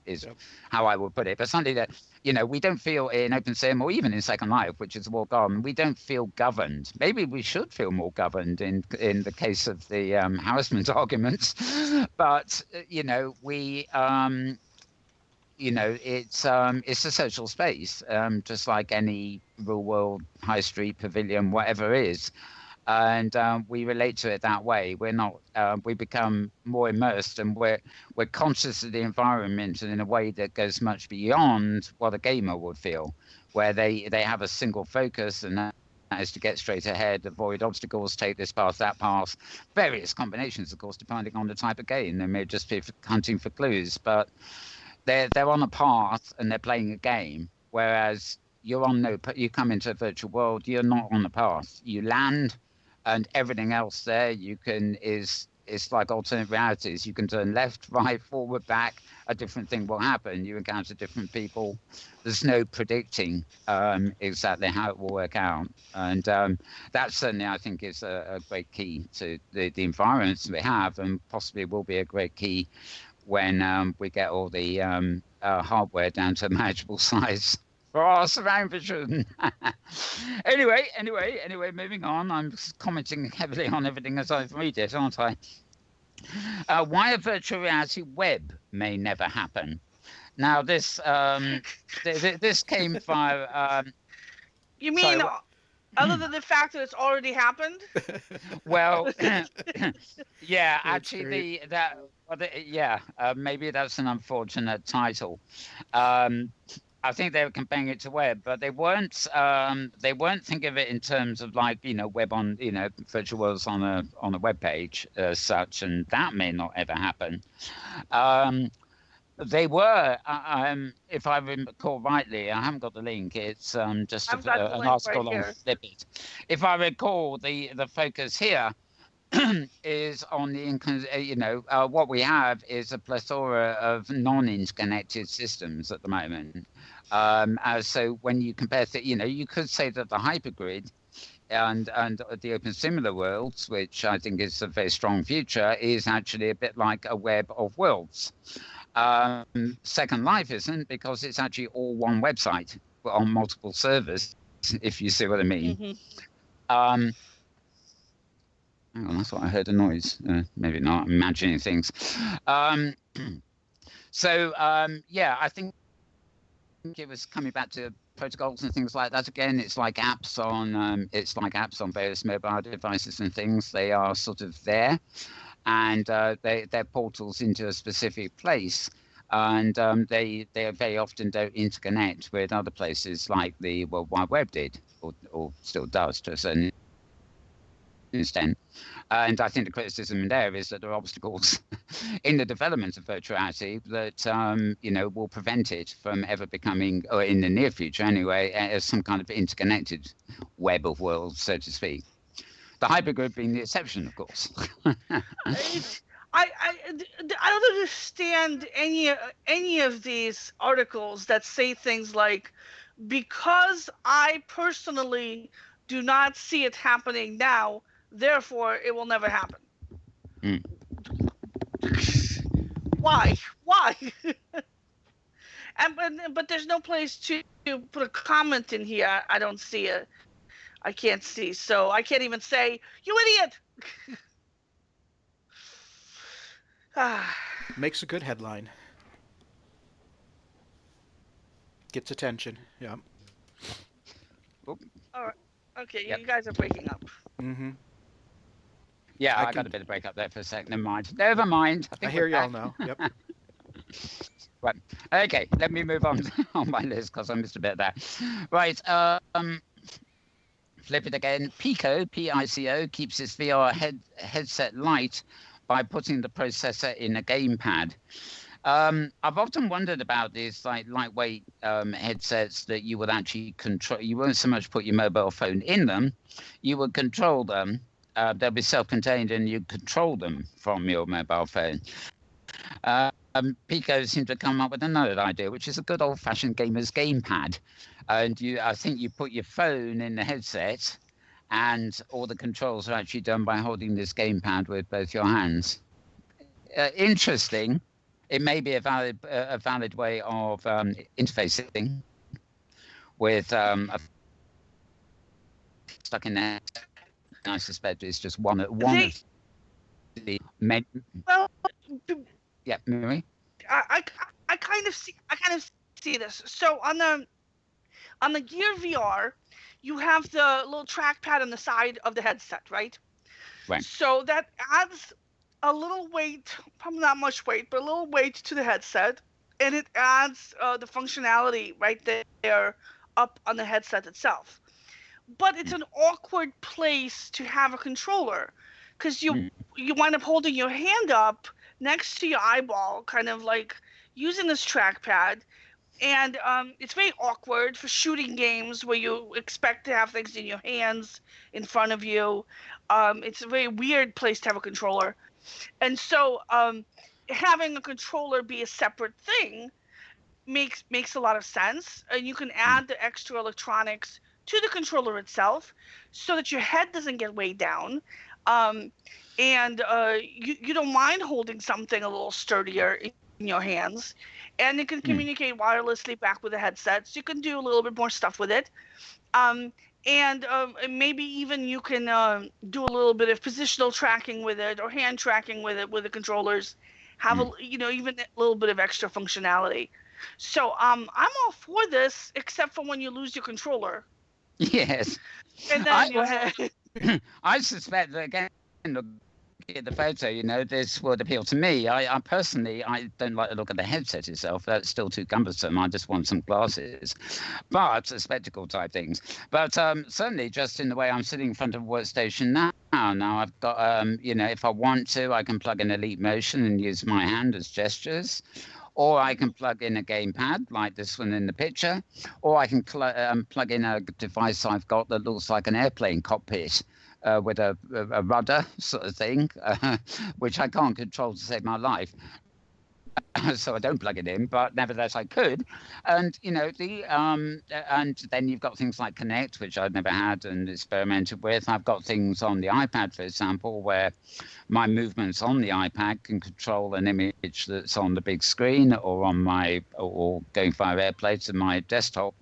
[SPEAKER 1] Is how I would put it. But something that, we don't feel in OpenSim or even in Second Life, which is a walled garden, we don't feel governed. Maybe we should feel more governed in the case of the harassment arguments. But, it's a social space, just like any real world high street pavilion, whatever is. And we relate to it that way. We're not. We become more immersed, and we're conscious of the environment, and in a way that goes much beyond what a gamer would feel, where they have a single focus, and that is to get straight ahead, avoid obstacles, take this path, that path, various combinations, of course, depending on the type of game. They may just be hunting for clues, but they're on a path and they're playing a game. Whereas you come into a virtual world, you're not on the path. You land. And everything else there it's like alternate realities. You can turn left, right, forward, back. A different thing will happen. You encounter different people. There's no predicting exactly how it will work out. And that certainly, I think, is a great key to the environments we have, and possibly will be a great key when we get all the hardware down to a manageable size for our surround vision. Anyway, moving on. I'm commenting heavily on everything as I read it, aren't I? Why a virtual reality web may never happen. Now, this this came via.
[SPEAKER 2] You mean other than the fact that it's already happened?
[SPEAKER 1] Well, yeah, actually, maybe that's an unfortunate title. I think they were comparing it to web, but they weren't thinking of it in terms of like, web on, virtual worlds on a web page as such, and that may not ever happen. They were, if I recall rightly, I haven't got the link. It's just an article on Snippet. If I recall, the focus here is on the what we have is a plethora of non-interconnected systems at the moment. So when you compare, you could say that the hypergrid and the open similar worlds, which I think is a very strong future, is actually a bit like a web of worlds. Second Life isn't, because it's actually all one website on multiple servers, if you see what I mean. Mm-hmm. Hang on, I thought I heard a noise. Maybe not. I'm imagining things. I think it was coming back to protocols and things like that. Again, it's like apps on various mobile devices and things. They are sort of there, and they're portals into a specific place, and they very often don't interconnect with other places like the World Wide Web did, or still does to a certain extent. And I think the criticism there is that there are obstacles in the development of virtual reality that will prevent it from ever becoming, or in the near future anyway, some kind of interconnected web of worlds, so to speak. The hypergrid being the exception, of course.
[SPEAKER 2] I don't understand any of these articles that say things like, because I personally do not see it happening now, therefore it will never happen. Why? but there's no place to put a comment in here. I don't see it. I can't see, so I can't even say, "You idiot."
[SPEAKER 3] Makes a good headline. Gets attention. Yeah.
[SPEAKER 2] All right. Okay,
[SPEAKER 1] Yep.
[SPEAKER 2] you guys are breaking up.
[SPEAKER 3] Mm-hmm.
[SPEAKER 1] Yeah,
[SPEAKER 3] I
[SPEAKER 1] I got a bit of break up there for a sec. Never mind. Never mind.
[SPEAKER 3] I
[SPEAKER 1] think
[SPEAKER 3] hear
[SPEAKER 1] we're
[SPEAKER 3] y'all
[SPEAKER 1] back.
[SPEAKER 3] now. Yep.
[SPEAKER 1] Right. Okay, let me move on on my list because I missed a bit there. Right. Flip it again. Pico, P-I-C-O, keeps its VR headset light by putting the processor in a gamepad. I've often wondered about these like lightweight headsets that you would actually control. You won't so much put your mobile phone in them, you would control them. They'll be self-contained and you control them from your mobile phone. Pico seemed to come up with another idea, which is a good old-fashioned gamer's gamepad. And I think you put your phone in the headset, and all the controls are actually done by holding this gamepad with both your hands. Interesting. It may be a valid way of interfacing with stuck in there. I suspect it's just one of the main.
[SPEAKER 2] Well,
[SPEAKER 1] yeah, Mary.
[SPEAKER 2] I kind of see this. So on the Gear VR, you have the little trackpad on the side of the headset, right?
[SPEAKER 1] Right.
[SPEAKER 2] So that adds a little weight, probably not much weight, but a little weight to the headset, and it adds the functionality right there up on the headset itself. But it's an awkward place to have a controller, because you wind up holding your hand up next to your eyeball, kind of like using this trackpad. And it's very awkward for shooting games where you expect to have things in your hands in front of you. It's a very weird place to have a controller. And so having a controller be a separate thing makes a lot of sense. And you can add the extra electronics to the controller itself so that your head doesn't get weighed down. And you don't mind holding something a little sturdier in your hands. And it can communicate wirelessly back with the headset, so you can do a little bit more stuff with it. And maybe even you can do a little bit of positional tracking with it, or hand tracking with it with the controllers. Have even a little bit of extra functionality. So I'm all for this, except for when you lose your controller.
[SPEAKER 1] Yes.
[SPEAKER 2] And then
[SPEAKER 1] I suspect that again. At the photo, this would appeal to me. I personally, I don't like the look of the headset itself. That's still too cumbersome. I just want some glasses, but spectacle type things. But certainly, just in the way I'm sitting in front of a workstation now. Now I've got, if I want to, I can plug in Elite Motion and use my hand as gestures. Or I can plug in a gamepad like this one in the picture, or I can plug in a device I've got that looks like an airplane cockpit. With a rudder sort of thing, which I can't control to save my life. So I don't plug it in, but nevertheless I could. And, and then you've got things like Connect, which I've never had and experimented with. I've got things on the iPad, for example, where my movements on the iPad can control an image that's on the big screen or or going via AirPlay to my desktop.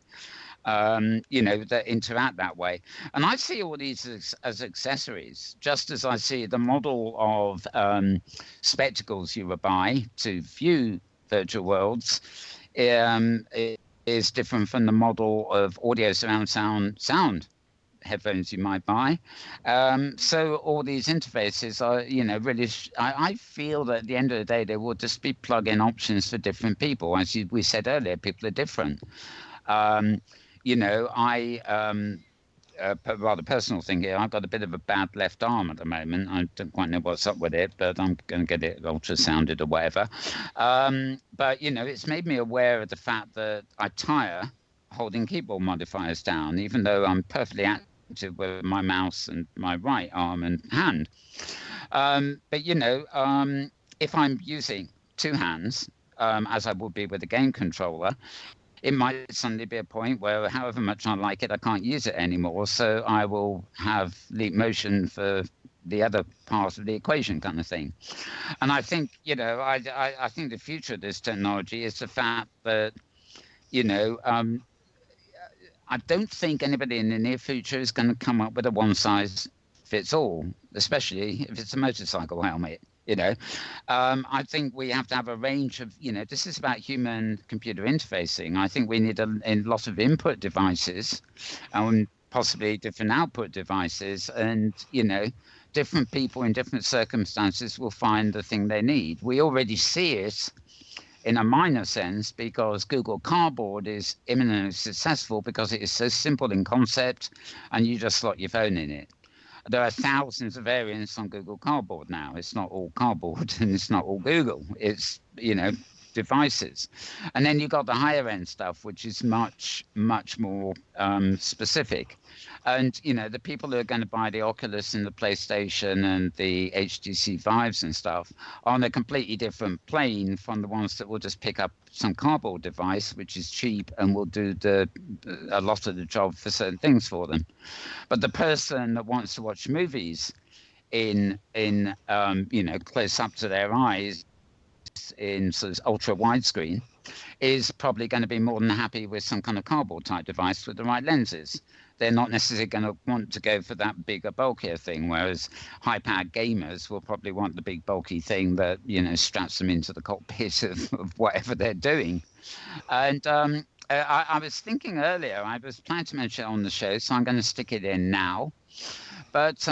[SPEAKER 1] That interact that way. And I see all these as accessories, just as I see the model of spectacles you would buy to view virtual worlds is different from the model of audio surround sound headphones you might buy. So all these interfaces are, really, I feel that at the end of the day, there will just be plug-in options for different people. As we said earlier, people are different. Rather personal thing here. I've got a bit of a bad left arm at the moment. I don't quite know what's up with it, but I'm going to get it ultrasounded or whatever. But it's made me aware of the fact that I tire holding keyboard modifiers down, even though I'm perfectly active with my mouse and my right arm and hand. But if I'm using two hands, as I would be with a game controller, it might suddenly be a point where, however much I like it, I can't use it anymore. So I will have Leap Motion for the other part of the equation, kind of thing. And I think, I think the future of this technology is the fact that I don't think anybody in the near future is going to come up with a one size fits all, especially if it's a motorcycle helmet. I think we have to have a range of, this is about human computer interfacing. I think we need a lot of input devices and possibly different output devices. And, different people in different circumstances will find the thing they need. We already see it in a minor sense because Google Cardboard is eminently successful because it is so simple in concept and you just slot your phone in it. There are thousands of variants on Google Cardboard now. It's not all cardboard and it's not all Google. It's, devices. And then you've got the higher end stuff, which is much, much more specific. And, the people who are going to buy the Oculus and the PlayStation and the HTC Vives and stuff are on a completely different plane from the ones that will just pick up some cardboard device, which is cheap and will do a lot of the job for certain things for them. But the person that wants to watch movies in close up to their eyes, in sort of ultra widescreen, is probably going to be more than happy with some kind of cardboard type device with the right lenses. They're not necessarily going to want to go for that bigger, bulkier thing, whereas high-powered gamers will probably want the big, bulky thing that, straps them into the cockpit of whatever they're doing. And I was thinking earlier, I was planning to mention it on the show, so I'm going to stick it in now. But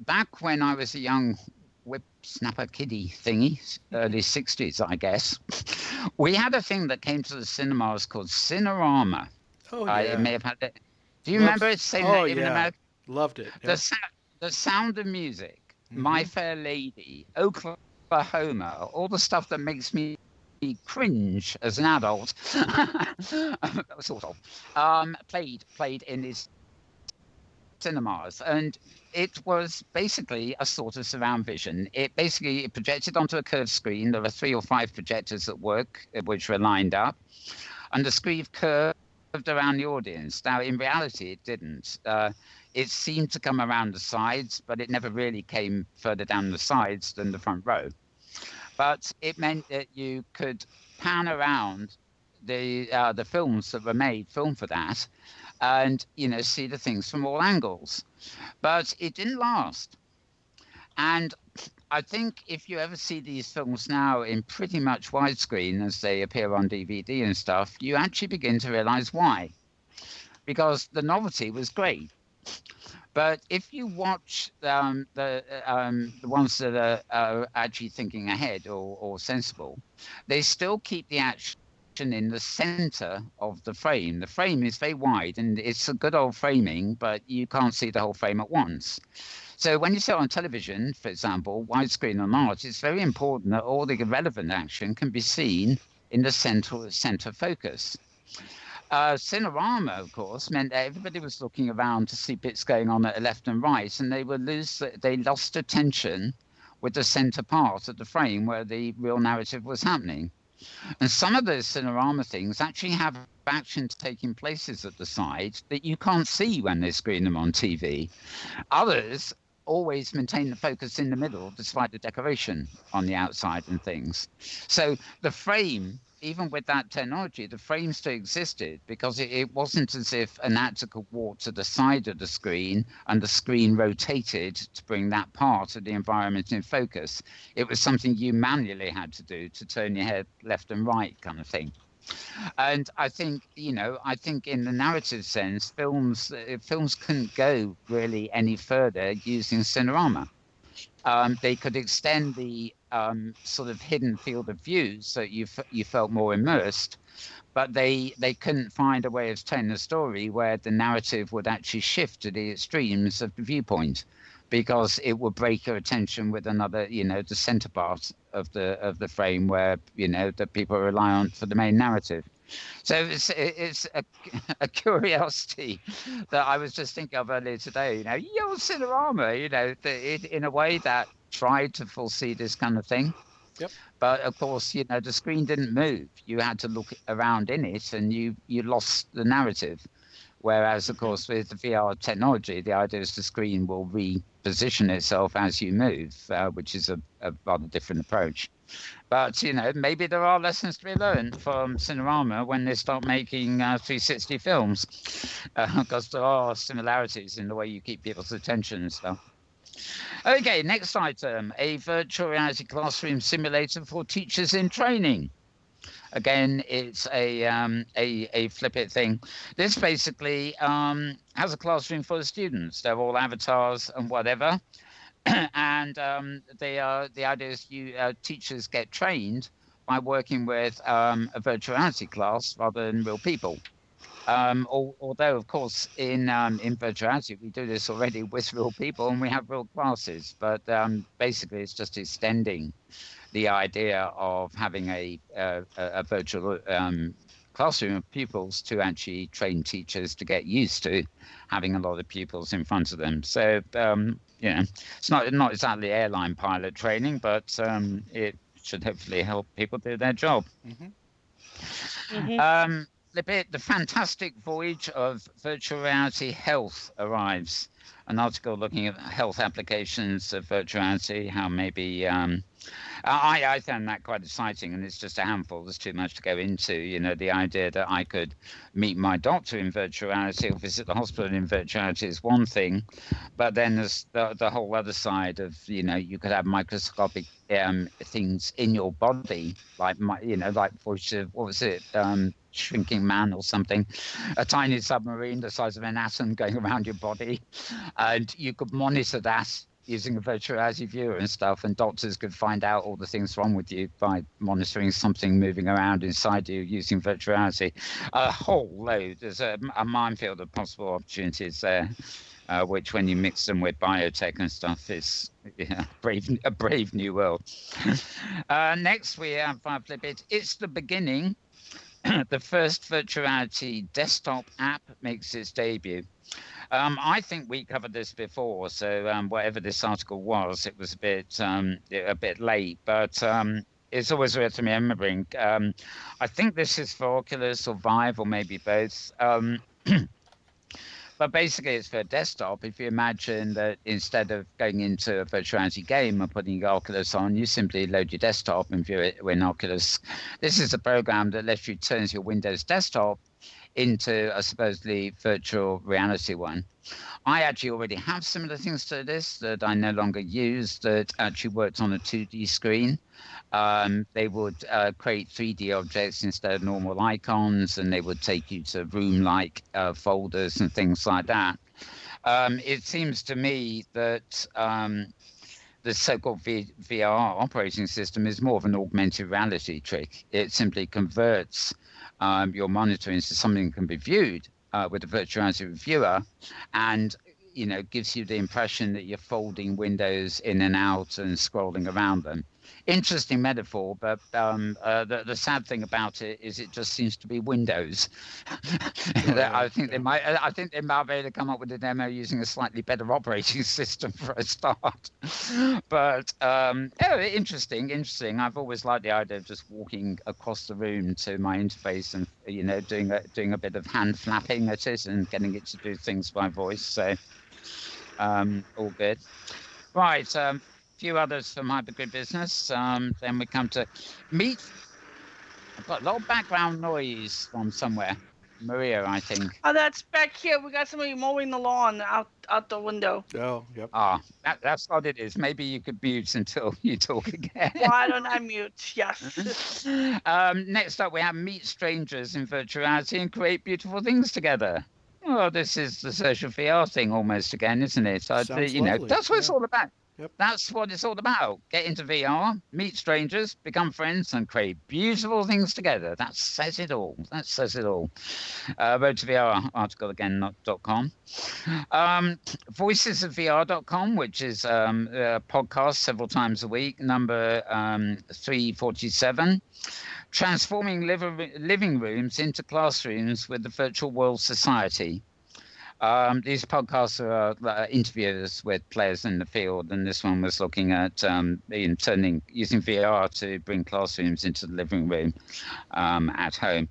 [SPEAKER 1] back when I was a young whipsnapper kiddie thingy, early 60s, I guess, we had a thing that came to the cinemas called Cinerama.
[SPEAKER 3] Oh, yeah.
[SPEAKER 1] I may have had it. Do you remember it? Same name in America?
[SPEAKER 3] Loved it. Yep.
[SPEAKER 1] The Sound of Music, My Fair Lady, Oklahoma, all the stuff that makes me cringe as an adult, sort of, played in these cinemas. And it was basically a sort of surround vision. It projected onto a curved screen. There were 3 or 5 projectors at work, which were lined up, and the screen curved around the audience. Now, in reality, it didn't. It seemed to come around the sides, but it never really came further down the sides than the front row. But it meant that you could pan around the films that were made, film for that, and see the things from all angles. But it didn't last. And I think if you ever see these films now in pretty much widescreen as they appear on DVD and stuff, you actually begin to realize why. Because the novelty was great. But if you watch the ones that are actually thinking ahead or sensible, they still keep the action in the center of the frame. The frame is very wide and it's a good old framing, but you can't see the whole frame at once. So when you see it on television, for example, widescreen or not, it's very important that all the relevant action can be seen in the center focus. Cinerama, of course, meant that everybody was looking around to see bits going on at the left and right, and they lost attention with the center part of the frame where the real narrative was happening. And some of those Cinerama things actually have action taking places at the side that you can't see when they screen them on TV. Others always maintain the focus in the middle despite the decoration on the outside and things. So the frame, even with that technology, the frame still existed because it wasn't as if an actor could walk to the side of the screen and the screen rotated to bring that part of the environment in focus. It was something you manually had to do to turn your head left and right kind of thing. And I think, in the narrative sense, films couldn't go really any further using Cinerama. They could extend the sort of hidden field of view so you felt more immersed, but they couldn't find a way of telling the story where the narrative would actually shift to the extremes of the viewpoint, because it would break your attention with another, the center part of the frame where, that people rely on for the main narrative. So it's a curiosity that I was just thinking of earlier today. Cinerama, in a way that tried to foresee this kind of thing.
[SPEAKER 3] Yep.
[SPEAKER 1] But of course, the screen didn't move. You had to look around in it, and you lost the narrative. Whereas, of course, with the VR technology, the idea is the screen will reposition position itself as you move, which is a rather different approach. But, maybe there are lessons to be learned from Cinerama when they start making 360 films, because there are similarities in the way you keep people's attention and stuff. Okay, next item, a virtual reality classroom simulator for teachers in training. Again, it's a flip it thing. This basically has a classroom for the students. They're all avatars and whatever. And the idea is teachers get trained by working with a virtual reality class rather than real people. Although, of course, in virtual reality, we do this already with real people and we have real classes. But basically, it's just extending the idea of having a virtual classroom of pupils to actually train teachers to get used to having a lot of pupils in front of them. So, it's not exactly airline pilot training, but it should hopefully help people do their job. The fantastic voyage of virtual reality health arrives. An article looking at health applications of virtual reality, how maybe I found that quite exciting, and it's just a handful. There's too much to go into. The idea that I could meet my doctor in virtual reality or visit the hospital in virtual reality is one thing, but then there's the whole other side of, you could have microscopic things in your body, like voice of, what was it? Shrinking Man or something, a tiny submarine the size of an atom going around your body, and you could monitor that using a virtual reality viewer and stuff, and doctors could find out all the things wrong with you by monitoring something moving around inside you using virtual reality. A whole load. There's a minefield of possible opportunities there, which when you mix them with biotech and stuff is a brave new world. Next we have Flip It. It's the beginning. The first virtual reality desktop app makes its debut. I think we covered this before, so whatever this article was, it was a bit late, but it's always worth remembering. I think this is for Oculus or Vive or maybe both. But basically, it's for a desktop. If you imagine that instead of going into a virtual reality game and putting your Oculus on, you simply load your desktop and view it in Oculus. This is a program that lets you turn your Windows desktop into a supposedly virtual reality one. I actually already have similar things to this that I no longer use that actually worked on a 2D screen. They would create 3D objects instead of normal icons, and they would take you to room-like folders and things like that. It seems to me that the so-called VR operating system is more of an augmented reality trick. It simply converts your monitor into something that can be viewed with a virtual reality viewer, and gives you the impression that you're folding windows in and out and scrolling around them. Interesting metaphor, but the sad thing about it is it just seems to be Windows. I think they might be able to come up with a demo using a slightly better operating system for a start. But interesting. I've always liked the idea of just walking across the room to my interface and doing a bit of hand flapping at it and getting it to do things by voice. So all good. Right. Few others from Hypergrid Business. Then we come to Meet. I've got a lot of background noise from somewhere. Maria, I think.
[SPEAKER 2] Oh, that's back here. We got somebody mowing the lawn out the window.
[SPEAKER 3] Oh, yep.
[SPEAKER 1] That's what it is. Maybe you could mute until you talk again.
[SPEAKER 2] Why don't I mute? Yes.
[SPEAKER 1] Next up, we have Meet Strangers in virtual reality and create beautiful things together. Well, this is the social VR thing almost again, isn't it? So,
[SPEAKER 3] Sounds lovely.
[SPEAKER 1] That's what it's all about.
[SPEAKER 3] Yep.
[SPEAKER 1] That's what it's all about. Get into VR, meet strangers, become friends, and create beautiful things together. That says it all. Road to VR article again, .com. Voicesofvr.com, which is a podcast several times a week, number 347. Transforming living rooms into classrooms with the Virtual World Society. These podcasts are interviews with players in the field, and this one was looking at using VR to bring classrooms into the living room at home.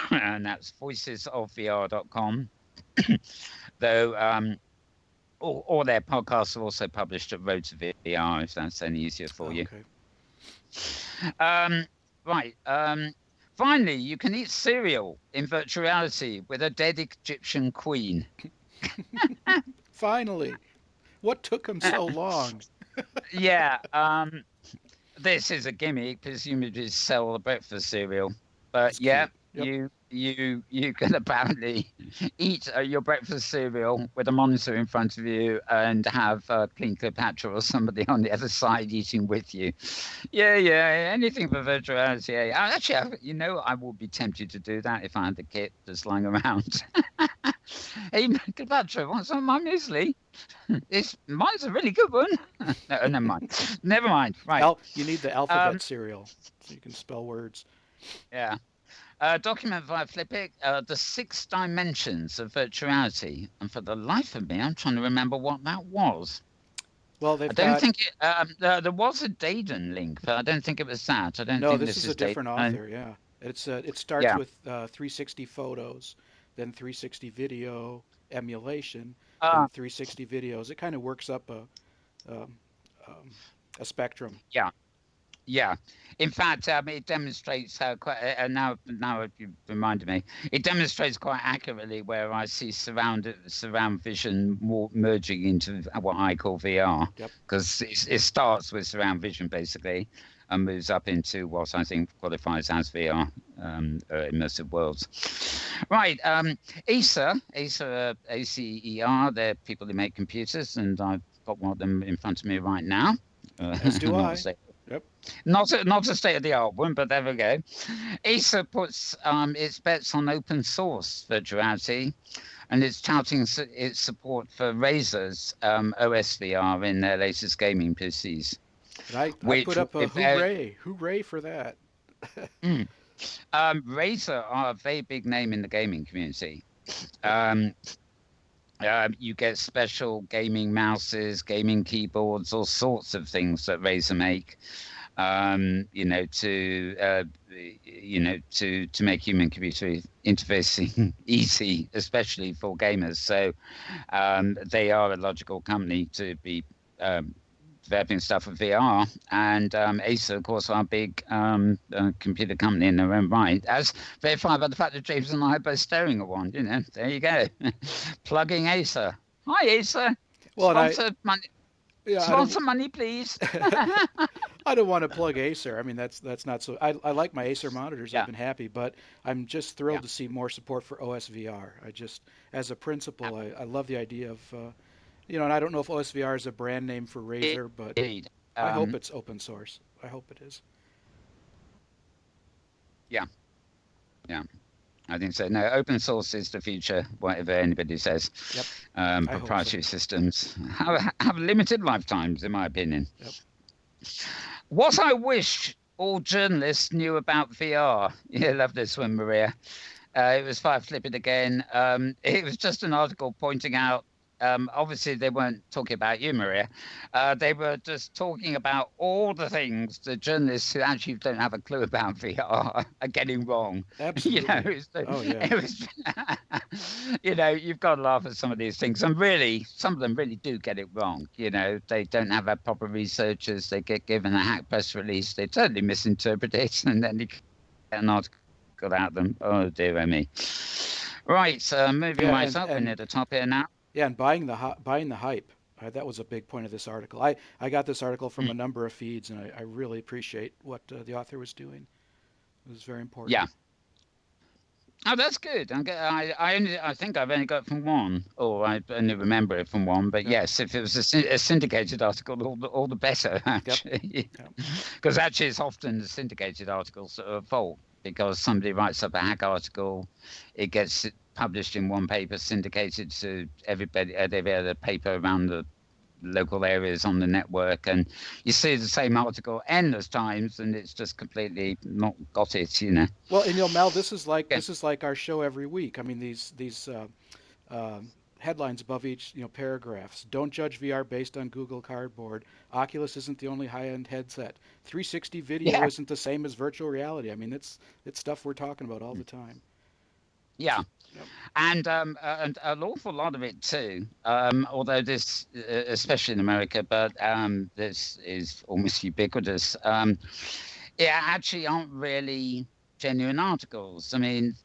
[SPEAKER 1] And that's voicesofvr.com. Though Or their podcasts are also published at Road to VR, if that's any easier for you.
[SPEAKER 3] Okay.
[SPEAKER 1] Right. Finally, you can eat cereal in virtual reality with a dead Egyptian queen.
[SPEAKER 3] Finally. What took them so long?
[SPEAKER 1] Yeah. This is a gimmick, presumably to sell the breakfast cereal. But
[SPEAKER 3] That's
[SPEAKER 1] yeah,
[SPEAKER 3] cute. Yep.
[SPEAKER 1] you can apparently eat your breakfast cereal with a monitor in front of you and have Clean Cleopatra or somebody on the other side eating with you. Yeah, anything for virtual reality. Yeah. Actually, I would be tempted to do that if I had the kit just lying around. Hey, Cleopatra, what's on my muesli? Mine's a really good one. No, never mind. Never mind. Right.
[SPEAKER 3] You need the alphabet cereal so you can spell words.
[SPEAKER 1] Yeah. Document via Flippic, the 6 dimensions of virtuality. And for the life of me, I'm trying to remember what that was.
[SPEAKER 3] Well,
[SPEAKER 1] I don't think it. There was a Dayton link, but I don't think it was that. I don't
[SPEAKER 3] No,
[SPEAKER 1] think
[SPEAKER 3] this is a different author. Yeah, it starts with 360 photos, then 360 video emulation, then 360 videos. It kind of works up a spectrum.
[SPEAKER 1] Yeah. In fact, it demonstrates how quite. Now you've reminded me. It demonstrates quite accurately where I see surround vision merging into what I call VR.
[SPEAKER 3] Yep.
[SPEAKER 1] Because it starts with surround vision basically, and moves up into what I think qualifies as VR, immersive worlds. Right. Acer, ACER. They're people who make computers, and I've got one of them in front of me right now.
[SPEAKER 3] As do I. Yep.
[SPEAKER 1] Not a state-of-the-art one, but there we go. Acer puts its bets on open source virtuality, and it's touting its support for Razer's OS VR in their latest gaming PCs.
[SPEAKER 3] I put up a hooray for that.
[SPEAKER 1] Razer are a very big name in the gaming community. You get special gaming mouses, gaming keyboards, all sorts of things that Razer make. To make human-computer interfacing easy, especially for gamers. So they are a logical company to be developing stuff for VR, and Acer, of course, are a big computer company in their own right, as verified by the fact that James and I are both staring at one. There you go, plugging Acer. Hi, Acer.
[SPEAKER 3] Well,
[SPEAKER 1] sponsor money. Yeah, sponsor money, please.
[SPEAKER 3] I don't want to plug Acer. I mean, that's not so. I like my Acer monitors. I've been happy, but I'm just thrilled to see more support for OSVR. As a principle, I love the idea of. And I don't know if OSVR is a brand name for Razer, but I hope it's open source. I hope it is.
[SPEAKER 1] Yeah. I think so. No, open source is the future, whatever anybody says.
[SPEAKER 3] Yep.
[SPEAKER 1] Proprietary systems have limited lifetimes, in my opinion.
[SPEAKER 3] Yep.
[SPEAKER 1] What I wish all journalists knew about VR. You love this one, Maria. It was fire flipping again. It was just an article pointing out. Obviously, they weren't talking about you, Maria. They were just talking about all the things the journalists who actually don't have a clue about VR are getting wrong.
[SPEAKER 3] Absolutely.
[SPEAKER 1] You've got to laugh at some of these things. And really, some of them really do get it wrong. They don't have proper researchers. They get given a hack press release. They totally misinterpret it. And then they get an article out them. Oh, dear me. Right, moving right up. We're near the top here now.
[SPEAKER 3] Yeah, and buying the hype. That was a big point of this article. I got this article from a number of feeds, and I really appreciate what the author was doing. It was very important.
[SPEAKER 1] Yeah. Oh, that's good. I think I've only got it from one, or I only remember it from one. But yes, if it was a syndicated article, all the better, actually. Because actually, it's often the syndicated articles that are at fault, because somebody writes up a hack article, it gets published in one paper, syndicated to everybody, every other paper around the local areas on the network, and you see the same article endless times, and it's just completely not got it,
[SPEAKER 3] Well, and Mel, this is like our show every week. I mean, these headlines above each paragraphs. Don't judge VR based on Google Cardboard. Oculus isn't the only high-end headset. 360 video isn't the same as virtual reality. I mean, it's stuff we're talking about all the time.
[SPEAKER 1] Yeah.
[SPEAKER 3] Yep.
[SPEAKER 1] And an awful lot of it too. Although this, especially in America, but this is almost ubiquitous. Yeah, actually aren't really genuine articles. I mean,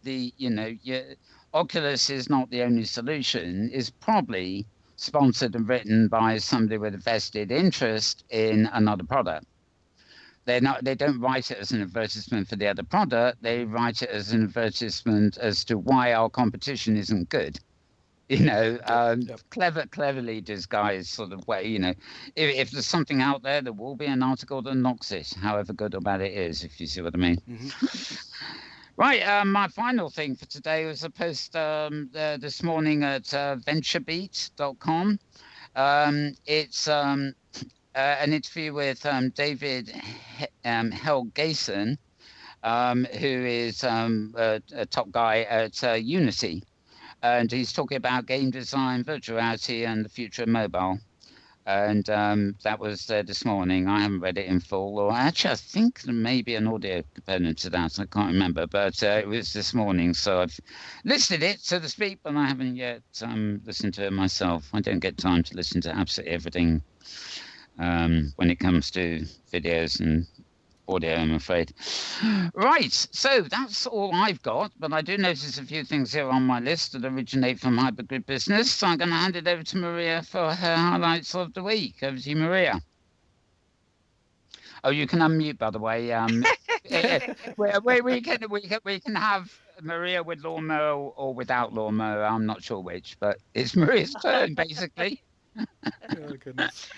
[SPEAKER 1] Oculus is not the only solution. Is probably sponsored and written by somebody with a vested interest in another product. They're not. They don't write it as an advertisement for the other product. They write it as an advertisement as to why our competition isn't good.
[SPEAKER 3] Yep. Yep.
[SPEAKER 1] Cleverly disguised sort of way. If there's something out there, there will be an article that knocks it, however good or bad it is. If you see what I mean.
[SPEAKER 3] Hmm.
[SPEAKER 1] Right. My final thing for today was a post this morning at venturebeat.com. It's an interview with David Helgason, who is a top guy at Unity. And he's talking about game design, virtual reality, and the future of mobile. And that was this morning. I haven't read it in full, or actually, I think there may be an audio component to that. I can't remember, but it was this morning. So I've listed it, so to speak, but I haven't yet listened to it myself. I don't get time to listen to absolutely everything when it comes to videos and audio, I'm afraid. Right, so that's all I've got, but I do notice a few things here on my list that originate from Hypergrid Business, so I'm going to hand it over to Maria for her highlights of the week. Over to you, Maria. Oh, you can unmute, by the way. We can have Maria with lawnmower or without lawnmower. I'm not sure which, but it's Maria's turn, basically.
[SPEAKER 3] Oh, goodness.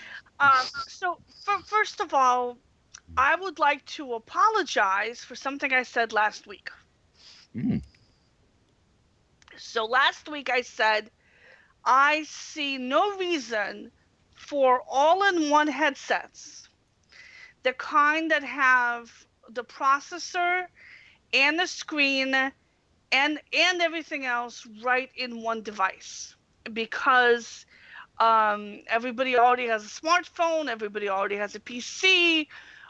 [SPEAKER 2] First of all, I would like to apologize for something I said last week.
[SPEAKER 1] Mm.
[SPEAKER 2] So last week I said I see no reason for all-in-one headsets, the kind that have the processor and the screen and everything else right in one device, because everybody already has a smartphone, everybody already has a PC.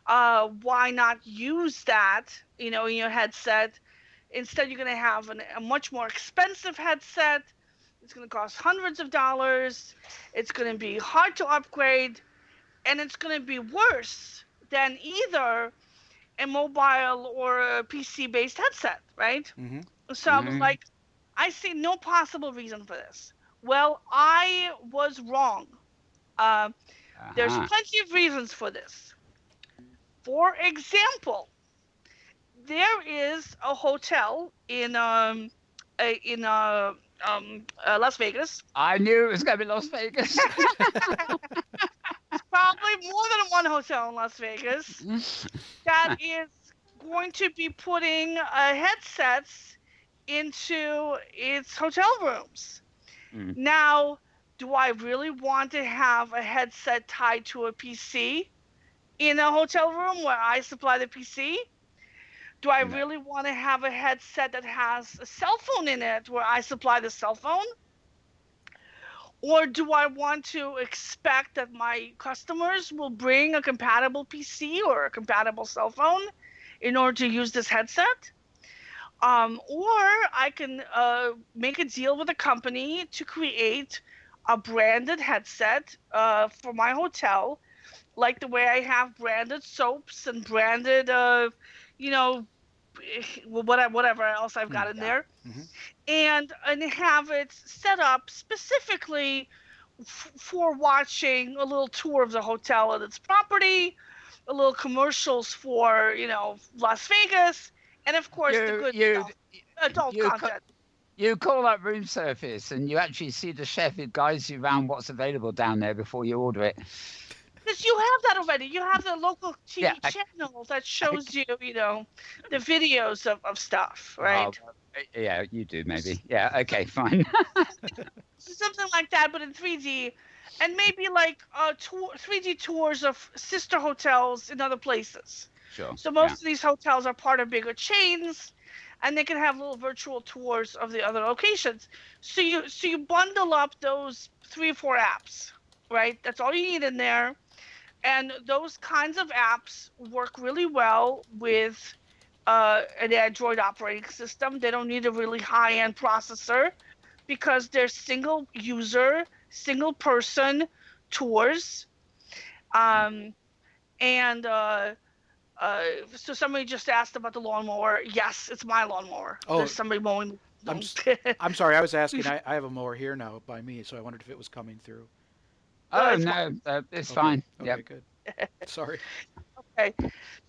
[SPEAKER 2] Why not use that, in your headset? Instead, you're going to have a much more expensive headset. It's going to cost hundreds of dollars. It's going to be hard to upgrade, and it's going to be worse than either a mobile or a PC-based headset, right?
[SPEAKER 3] Hmm.
[SPEAKER 2] So I was like, I see no possible reason for this. Well, I was wrong. There's plenty of reasons for this. For example, there is a hotel in Las Vegas.
[SPEAKER 1] I knew it was going to be Las Vegas.
[SPEAKER 2] Probably more than one hotel in Las Vegas that is going to be putting headsets into its hotel rooms.
[SPEAKER 1] Mm.
[SPEAKER 2] Now, do I really want to have a headset tied to a PC in a hotel room where I supply the PC? Do I really want to have a headset that has a cell phone in it where I supply the cell phone? Or do I want to expect that my customers will bring a compatible PC or a compatible cell phone in order to use this headset? Or I can make a deal with a company to create a branded headset for my hotel, like the way I have branded soaps and branded, whatever else I've got in there, and have it set up specifically for watching a little tour of the hotel and its property, a little commercials for Las Vegas, and of course the good stuff, adult content.
[SPEAKER 1] You call up room service and you actually see the chef who guides you around what's available down there before you order it.
[SPEAKER 2] Because you have that already. You have the local TV channel that shows you, the videos of stuff, right?
[SPEAKER 1] Oh, yeah, you do maybe. Yeah, okay, fine.
[SPEAKER 2] Something like that, but in 3D, and maybe like 3D tours of sister hotels in other places.
[SPEAKER 1] Sure.
[SPEAKER 2] So most of these hotels are part of bigger chains, and they can have little virtual tours of the other locations. So you bundle up those 3 or 4 apps, right? That's all you need in there. And those kinds of apps work really well with an Android operating system. They don't need a really high-end processor because they're single user, single person tours. Um, and so somebody just asked about the lawnmower. Yes, it's my lawnmower.
[SPEAKER 3] Oh,
[SPEAKER 2] There's somebody mowing.
[SPEAKER 3] I'm I'm sorry. I was asking. I have a mower here now by me, so I wondered if it was coming through.
[SPEAKER 1] Oh
[SPEAKER 2] It's
[SPEAKER 1] no, it's
[SPEAKER 3] Okay.
[SPEAKER 1] fine.
[SPEAKER 3] Okay.
[SPEAKER 1] Yep.
[SPEAKER 3] Good. Sorry.
[SPEAKER 2] okay.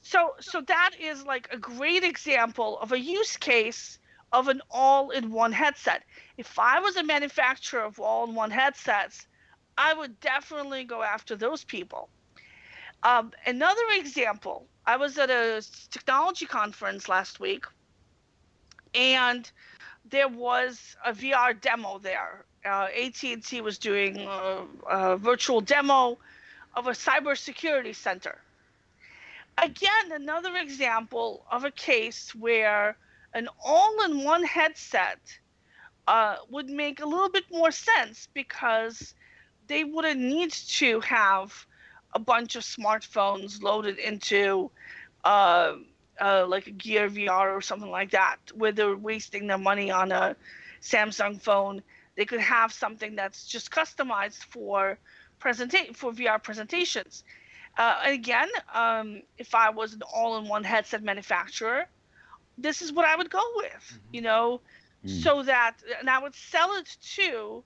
[SPEAKER 2] So that is like a great example of a use case of an all-in-one headset. If I was a manufacturer of all-in-one headsets, I would definitely go after those people. Another example, I was at a technology conference last week, and there was a VR demo there. AT&T was doing a virtual demo of a cybersecurity center. Again, another example of a case where an all-in-one headset would make a little bit more sense because they wouldn't need to have a bunch of smartphones loaded into uh, like a Gear VR or something like that, where they're wasting their money on a Samsung phone. They could have something that's just customized for VR presentations. Again, if I was an all-in-one headset manufacturer, this is what I would go with, so that, and I would sell it to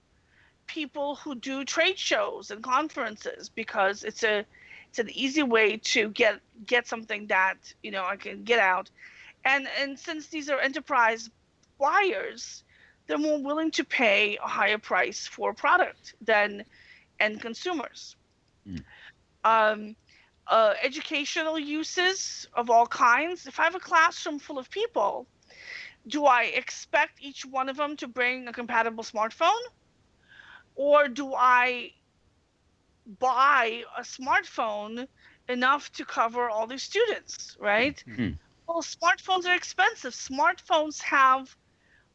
[SPEAKER 2] people who do trade shows and conferences because it's an easy way to get something that I can get out, and since these are enterprise buyers, they're more willing to pay a higher price for a product than end consumers. Um, Educational uses of all kinds. If I have a classroom full of people, do I expect each one of them to bring a compatible smartphone? Or do I buy a smartphone enough to cover all these students, right? Well, smartphones are expensive. Smartphones have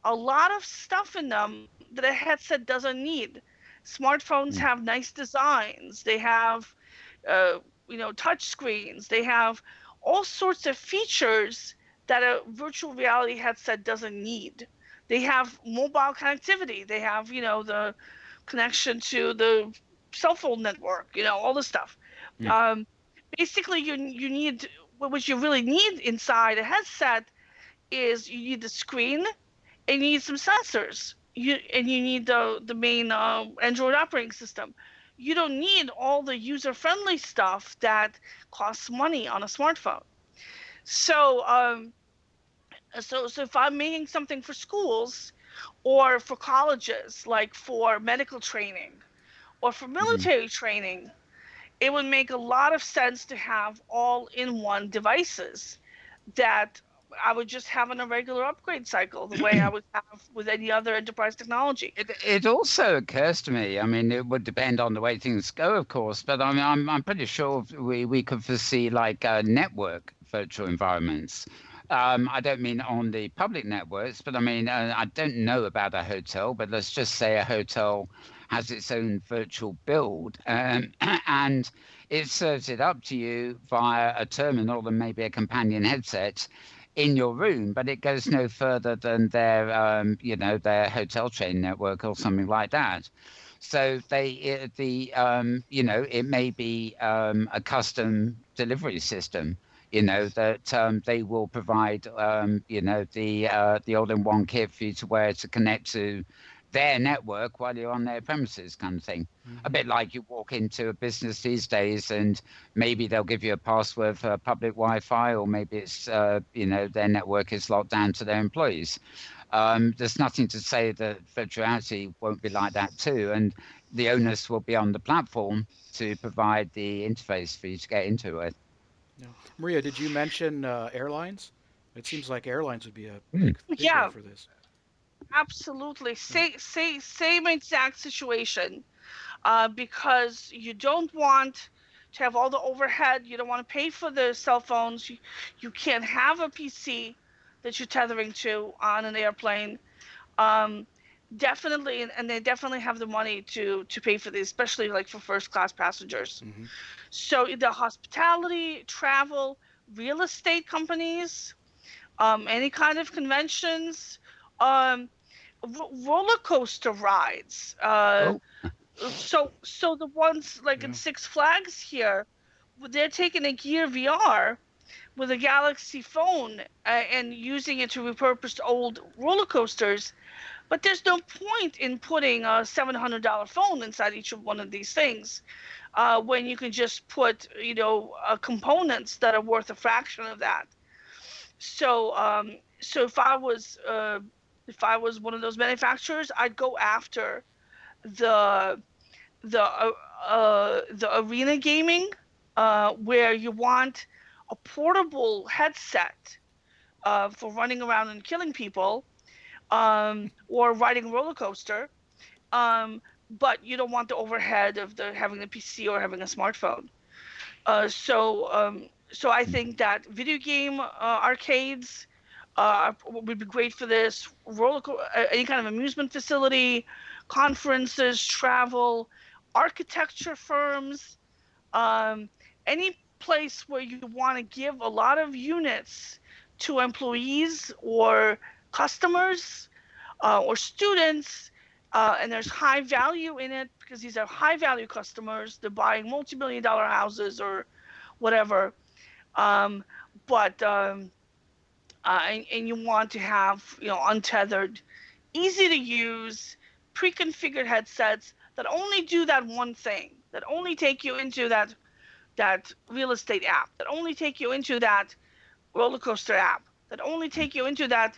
[SPEAKER 2] a lot of stuff in them that a headset doesn't need. Smartphones have nice designs. They have, touch screens. They have all sorts of features that a virtual reality headset doesn't need. They have mobile connectivity. They have, the connection to the cell phone network, all this stuff. Basically, you need, what you really need inside a headset is you need the screen and you need some sensors. You need the main Android operating system. You don't need all the user-friendly stuff that costs money on a smartphone. So, so if I'm making something for schools or for colleges, like for medical training or for military training, it would make a lot of sense to have all-in-one devices that I would just have on a regular upgrade cycle, the way I would have with any other enterprise technology.
[SPEAKER 1] It also occurs to me, I mean, it would depend on the way things go, of course, but I mean, I'm pretty sure we could foresee like network virtual environments. I don't mean on the public networks, but I mean, I don't know about a hotel, but let's just say a hotel has its own virtual build, and it serves it up to you via a terminal and maybe a companion headset in your room, but it goes no further than their hotel chain network or something like that. So it may be a custom delivery system, that they will provide, the all-in-one kit for you to wear to connect to their network while you're on their premises, kind of thing. A bit like you walk into a business these days and maybe they'll give you a password for public Wi-Fi, or maybe it's, their network is locked down to their employees. There's nothing to say that virtual reality won't be like that too. And the onus will be on the platform to provide the interface for you to get into it.
[SPEAKER 3] No. Maria, did you mention airlines? It seems like airlines would be a big one for this.
[SPEAKER 2] Absolutely. Same exact situation. Because you don't want to have all the overhead. You don't want to pay for the cell phones. You can't have a PC that you're tethering to on an airplane. Definitely, and they definitely have the money to pay for these, especially like for first class passengers. So the hospitality, travel, real estate companies, any kind of conventions, um, roller coaster rides.
[SPEAKER 1] Oh,
[SPEAKER 2] So the ones like in
[SPEAKER 3] Yeah.
[SPEAKER 2] Six Flags here, they're taking a Gear VR with a Galaxy phone and using it to repurpose old roller coasters. But there's no point in putting a $700 phone inside each of one of these things when you can just put, components that are worth a fraction of that. So if I was one of those manufacturers, I'd go after the the arena gaming, where you want a portable headset for running around and killing people, or riding a roller coaster, um, but you don't want the overhead of the having a PC or having a smartphone. So I think that video game arcades would be great for this. Any kind of amusement facility, conferences, travel, architecture firms, um, any place where you want to give a lot of units to employees or customers or students, and there's high value in it because these are high value customers. They're buying multi-million dollar houses or whatever. Um, but and you want to have untethered, easy to use, pre-configured headsets that only do that one thing, that only take you into that real estate app, that only take you into that roller coaster app, that only take you into that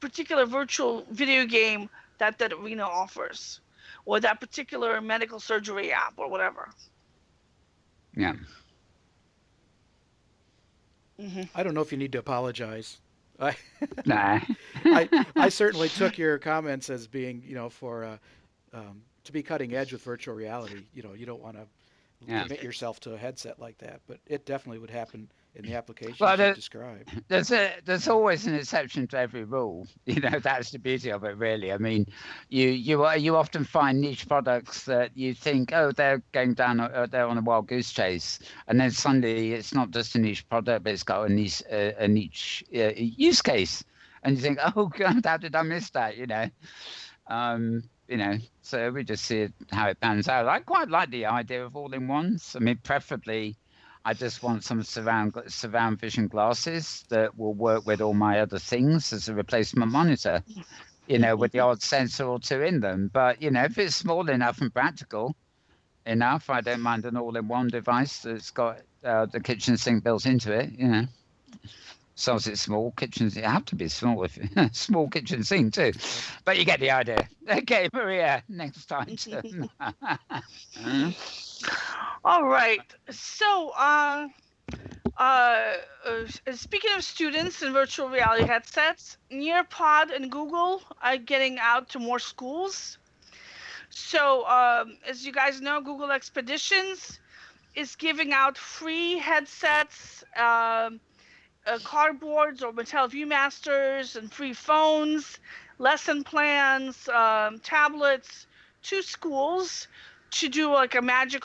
[SPEAKER 2] particular virtual video game that arena offers, or that particular medical surgery app or whatever.
[SPEAKER 1] yeah.
[SPEAKER 3] I don't know if you need to apologize. I
[SPEAKER 1] Nah.
[SPEAKER 3] I certainly took your comments as being, for to be cutting edge with virtual reality. You don't want to
[SPEAKER 1] Yeah.
[SPEAKER 3] commit yourself to a headset like that, but it definitely would happen in the applications
[SPEAKER 1] Well,
[SPEAKER 3] you described.
[SPEAKER 1] there's always an exception to every rule. That's the beauty of it, really. I mean, you often find niche products that you think, oh, they're going down, they're on a wild goose chase, and then suddenly it's not just a niche product, but it's got a niche use case, and you think, oh God, how did I miss that? So we just see how it pans out. I quite like the idea of all-in-ones. I mean, preferably, I just want some surround vision glasses that will work with all my other things as a replacement monitor. With the odd sensor or two in them. But if it's small enough and practical enough, I don't mind an all-in-one device that's got the kitchen sink built into it. As long as it's small, kitchens it have to be small if small kitchen sink too, but you get the idea. Okay, Maria, next item.
[SPEAKER 2] All right. So, speaking of students and virtual reality headsets, Nearpod and Google are getting out to more schools. So, as you guys know, Google Expeditions is giving out free headsets, cardboards or Mattel Viewmasters, and free phones, lesson plans, tablets to schools to do like a magic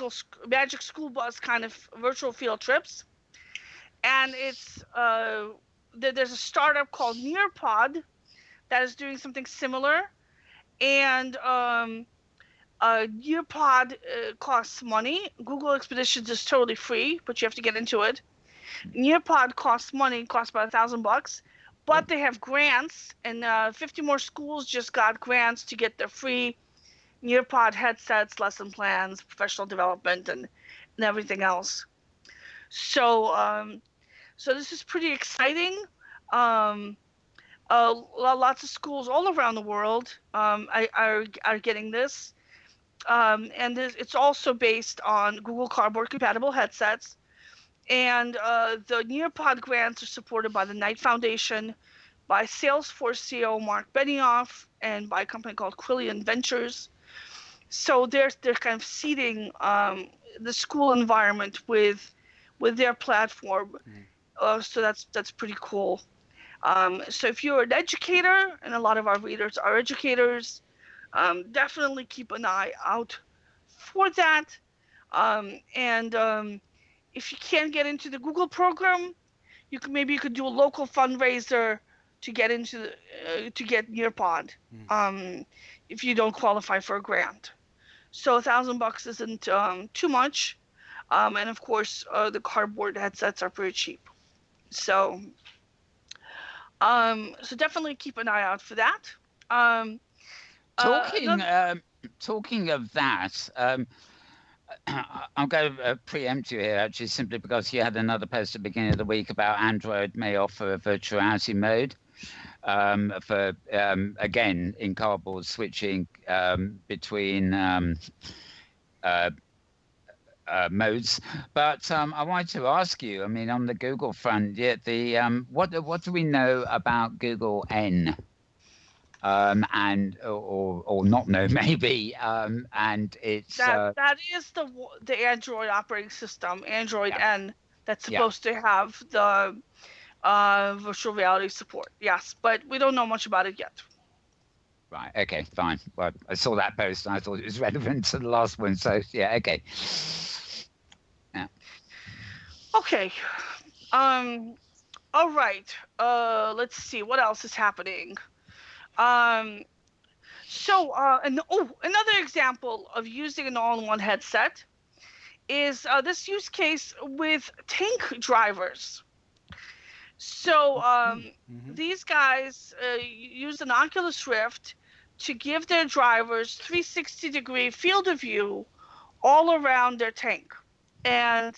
[SPEAKER 2] school bus kind of virtual field trips. And it's there's a startup called Nearpod that is doing something similar. And Nearpod costs money. Google Expeditions is totally free, but you have to get into it. Nearpod costs money, costs about $1,000, but they have grants, and 50 more schools just got grants to get their free Nearpod headsets, lesson plans, professional development, and everything else. So, so this is pretty exciting. Lots of schools all around the world are getting this, and it's also based on Google Cardboard compatible headsets. And the Nearpod grants are supported by the Knight Foundation, by Salesforce CEO Mark Benioff, and by a company called Quillian Ventures. So they're kind of seeding the school environment with their platform. So that's pretty cool. So if you're an educator, and a lot of our readers are educators, definitely keep an eye out for that. And if you can't get into the Google program, you could do a local fundraiser to get to get Nearpod, if you don't qualify for a grant. So $1,000 isn't too much, and of course the cardboard headsets are pretty cheap. So so definitely keep an eye out for that.
[SPEAKER 1] Talking of that, I'm going to preempt you here, actually, simply because you had another post at the beginning of the week about Android may offer a virtual reality mode for, again, in cardboard switching between modes. But I wanted to ask you, I mean, on the Google front, what do we know about Google N? And or not know maybe, and it's
[SPEAKER 2] that is the Android operating system, Android N, that's supposed to have the virtual reality support. Yes, but we don't know much about it yet.
[SPEAKER 1] Right. Okay. Fine. Well, I saw that post and I thought it was relevant to the last one. So yeah. Okay. Yeah.
[SPEAKER 2] Okay. All right. Let's see what else is happening. Another example of using an all-in-one headset is this use case with tank drivers. So these guys use an Oculus Rift to give their drivers 360-degree field of view all around their tank. And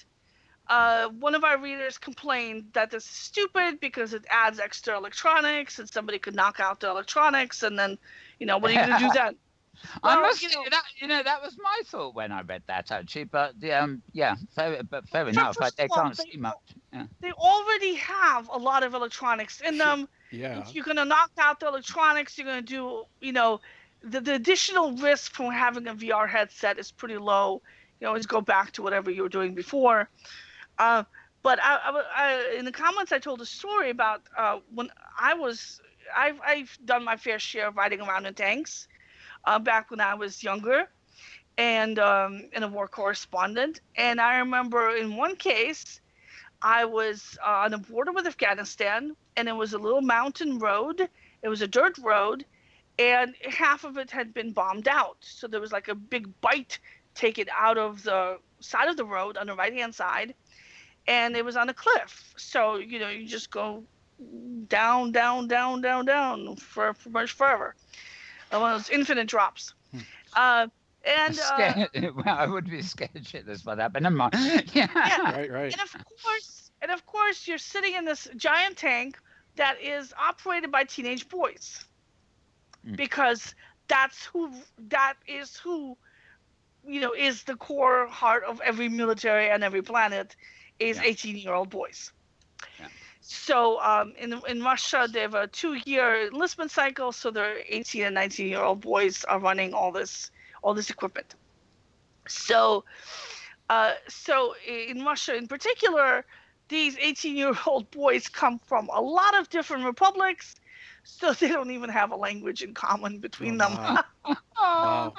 [SPEAKER 2] one of our readers complained that this is stupid because it adds extra electronics and somebody could knock out the electronics, and then, what are you going to do then?
[SPEAKER 1] Well, I must say that was my thought when I read that, actually. But fair enough. They can't see much. Yeah.
[SPEAKER 2] They already have a lot of electronics in them.
[SPEAKER 3] Yeah.
[SPEAKER 2] If you're going to knock out the electronics, you're going to do, the additional risk from having a VR headset is pretty low. You always go back to whatever you were doing before. But I, in the comments, I told a story about when I've done my fair share of riding around in tanks back when I was younger and a war correspondent. And I remember in one case, I was on the border with Afghanistan, and it was a little mountain road. It was a dirt road, and half of it had been bombed out. So there was like a big bite taken out of the side of the road on the right-hand side. And it was on a cliff. So, you just go down, down, down, down, down for much forever. One of those infinite drops.
[SPEAKER 1] Well, I would be scared shitless by that, but never mind.
[SPEAKER 2] Yeah.
[SPEAKER 3] Right.
[SPEAKER 2] And of course, you're sitting in this giant tank that is operated by teenage boys. Because that is who, is the core heart of every military and every planet. Is 18-year-old boys. Yeah. So in Russia, they have a 2-year enlistment cycle, so their 18 and 19-year-old boys are running all this equipment. So in Russia in particular, these 18-year-old boys come from a lot of different republics, so they don't even have a language in common between them.
[SPEAKER 3] Wow.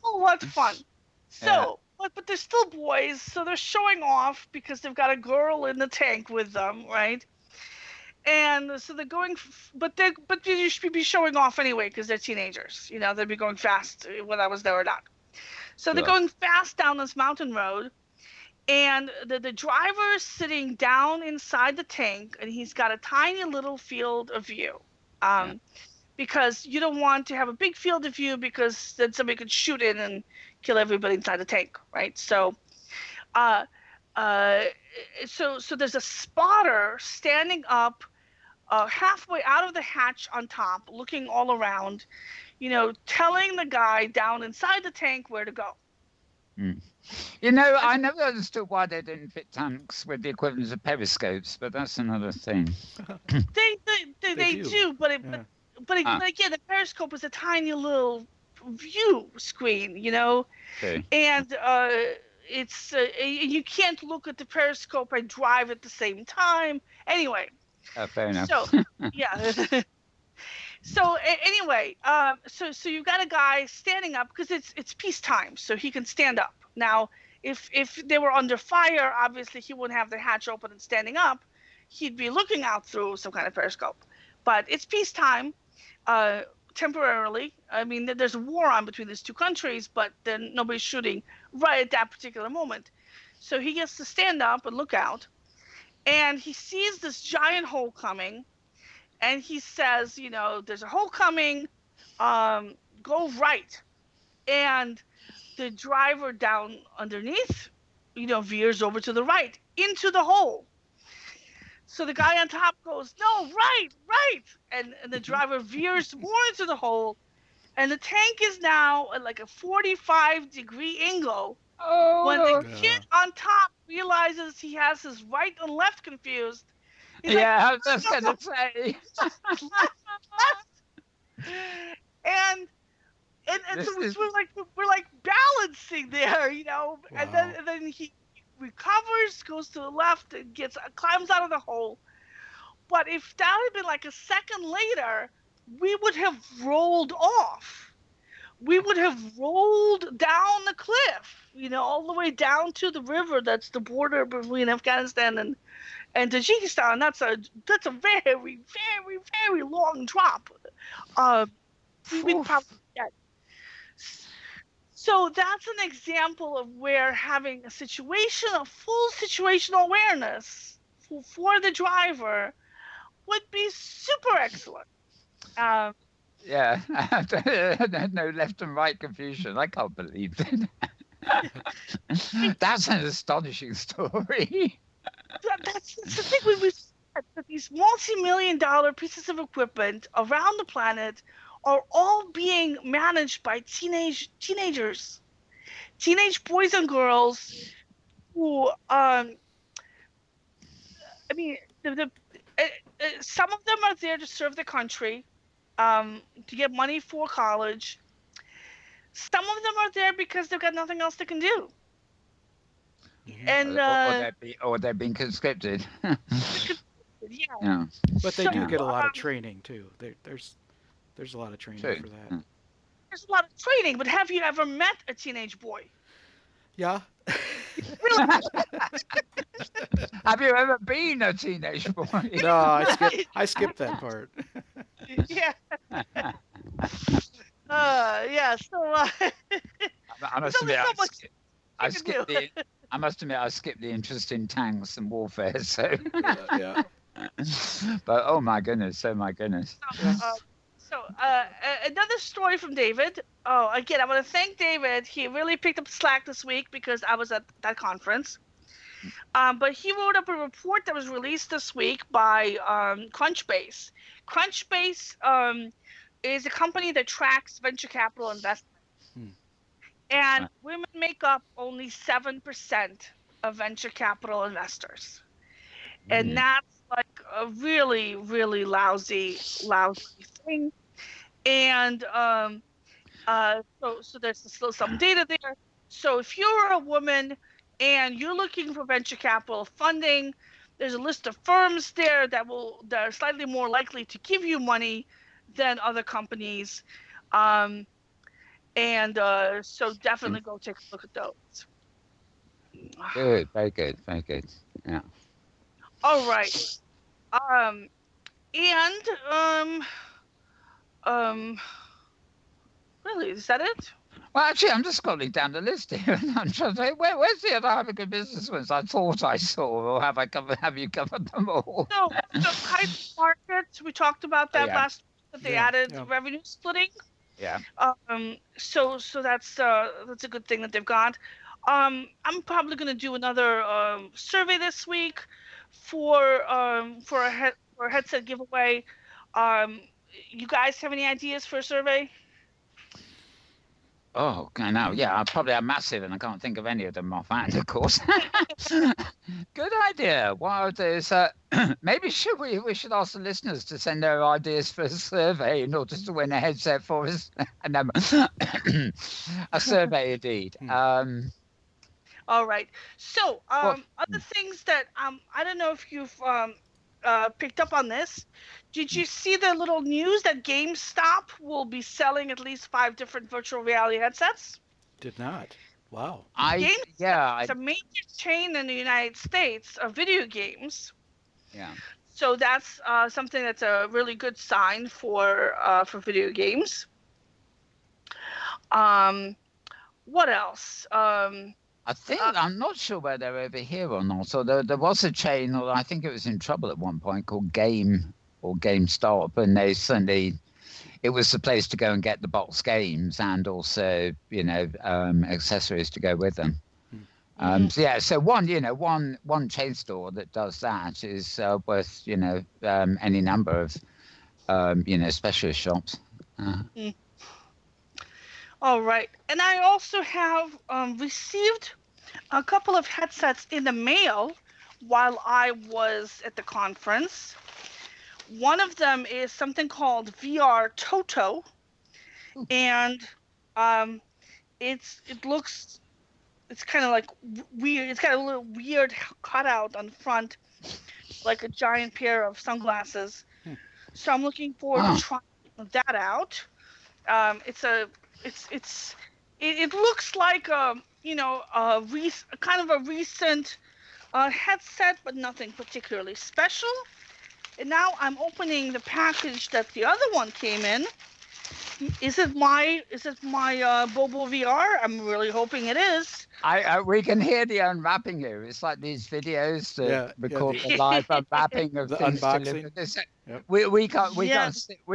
[SPEAKER 2] Oh, what fun. So, but they're still boys, so they're showing off because they've got a girl in the tank with them, right? And so they're going, but you should be showing off anyway because they're teenagers. They'd be going fast whether I was there or not. So they're going fast down this mountain road, and the driver's sitting down inside the tank, and he's got a tiny little field of view. Because you don't want to have a big field of view because then somebody could shoot in and kill everybody inside the tank, right? So, so there's a spotter standing up halfway out of the hatch on top, looking all around, telling the guy down inside the tank where to go.
[SPEAKER 1] I never understood why they didn't fit tanks with the equivalent of periscopes, but that's another thing.
[SPEAKER 2] They do, but again, the periscope is a tiny little view screen,
[SPEAKER 1] Okay.
[SPEAKER 2] And it's you can't look at the periscope and drive at the same time. Anyway.
[SPEAKER 1] Fair enough.
[SPEAKER 2] So yeah. So anyway, so you've got a guy standing up because it's peacetime, so he can stand up. Now, if they were under fire, obviously he wouldn't have the hatch open and standing up. he'd be looking out through some kind of periscope. But it's peacetime, temporarily. I mean, there's a war on between these two countries, but then nobody's shooting right at that particular moment. So he gets to stand up and look out, and he sees this giant hole coming, and he says, there's a hole coming, go right. And the driver down underneath, veers over to the right into the hole. So the guy on top goes, no, right. And the driver veers more into the hole. And the tank is now at like a 45-degree angle.
[SPEAKER 1] Oh,
[SPEAKER 2] When the kid on top realizes he has his right and left confused, he's
[SPEAKER 1] I was just going to say.
[SPEAKER 2] and so we're like balancing there,
[SPEAKER 3] Wow.
[SPEAKER 2] and then he recovers, goes to the left, and climbs out of the hole. But if that had been like a second later, we would have rolled off. We would have rolled down the cliff, all the way down to the river that's the border between Afghanistan and Tajikistan. That's a very, very, very long drop. We'd probably get. So that's an example of where having a full situational awareness for the driver would be super excellent.
[SPEAKER 1] No left and right confusion. I can't believe that. That's an astonishing story.
[SPEAKER 2] That's the thing we've said, that these multi-million-dollar pieces of equipment around the planet are all being managed by teenagers, teenage boys and girls who, some of them are there to serve the country, to get money for college. Some of them are there because they've got nothing else they can do. And
[SPEAKER 1] or they're being conscripted.
[SPEAKER 2] Yeah.
[SPEAKER 3] But they do get a lot of training too. There's a lot of training for that.
[SPEAKER 2] There's a lot of training, but have you ever met a teenage boy?
[SPEAKER 3] Yeah.
[SPEAKER 2] Really?
[SPEAKER 1] Have you ever been a teenage boy?
[SPEAKER 3] No, I skipped that part.
[SPEAKER 2] Yeah. Yeah. So.
[SPEAKER 1] I must admit, I must admit, I skipped the interest in tanks and warfare. So.
[SPEAKER 3] Yeah.
[SPEAKER 1] But oh my goodness.
[SPEAKER 2] So another story from David. Oh, again, I want to thank David. He really picked up slack this week because I was at that conference. But he wrote up a report that was released this week by Crunchbase. Crunchbase is a company that tracks venture capital investment. And women make up only 7% of venture capital investors. And that's like a really, really lousy thing. And so there's still some data there. So if you're a woman and you're looking for venture capital funding, there's a list of firms there that are slightly more likely to give you money than other companies. So definitely go take a look at those.
[SPEAKER 1] Good, very good. Yeah.
[SPEAKER 2] All right. Really, is that it?
[SPEAKER 1] Well, actually, I'm just scrolling down the list here, and I'm trying to say, where's the other Have Good Business ones I thought I saw, or have you covered them all?
[SPEAKER 2] So the Kite Market, we talked about that last week, that they added revenue splitting.
[SPEAKER 1] Yeah.
[SPEAKER 2] So that's a good thing that they've got. I'm probably going to do another survey this week for a headset giveaway. You guys have any ideas for a survey?
[SPEAKER 1] Oh, okay, now, yeah, I probably have massive, and I can't think of any of them offhand, of course. Good idea. What I'll do is, maybe we should ask the listeners to send their ideas for a survey in order to win a headset for us. A survey indeed.
[SPEAKER 2] All right. So, other things that I don't know if you've picked up on this. Did you see the little news that GameStop will be selling at least 5 different virtual reality headsets?
[SPEAKER 3] Did not. Wow.
[SPEAKER 2] It's a major chain in the United States of video games.
[SPEAKER 1] Yeah.
[SPEAKER 2] So that's something that's a really good sign for video games. Um, what else?
[SPEAKER 1] I think I'm not sure whether they're over here or not. So there was a chain, or I think it was in trouble at one point, called Game or GameStop, and they suddenly it was the place to go and get the box games and also accessories to go with them. So yeah, so one chain store that does that is worth any number of specialist shops.
[SPEAKER 2] All right, and I also have received a couple of headsets in the mail while I was at the conference. One of them is something called VR Toto, and it's kind of like weird. It's got a little weird cutout on the front, like a giant pair of sunglasses. So I'm looking forward to trying that out. It looks like kind of a recent headset, but nothing particularly special. And now I'm opening the package that the other one came in. Is it my Bobo VR? I'm really hoping it is.
[SPEAKER 1] We can hear the unwrapping here. It's like these videos that record the live unwrapping of
[SPEAKER 3] the
[SPEAKER 1] things
[SPEAKER 3] unboxing.
[SPEAKER 1] Yep. We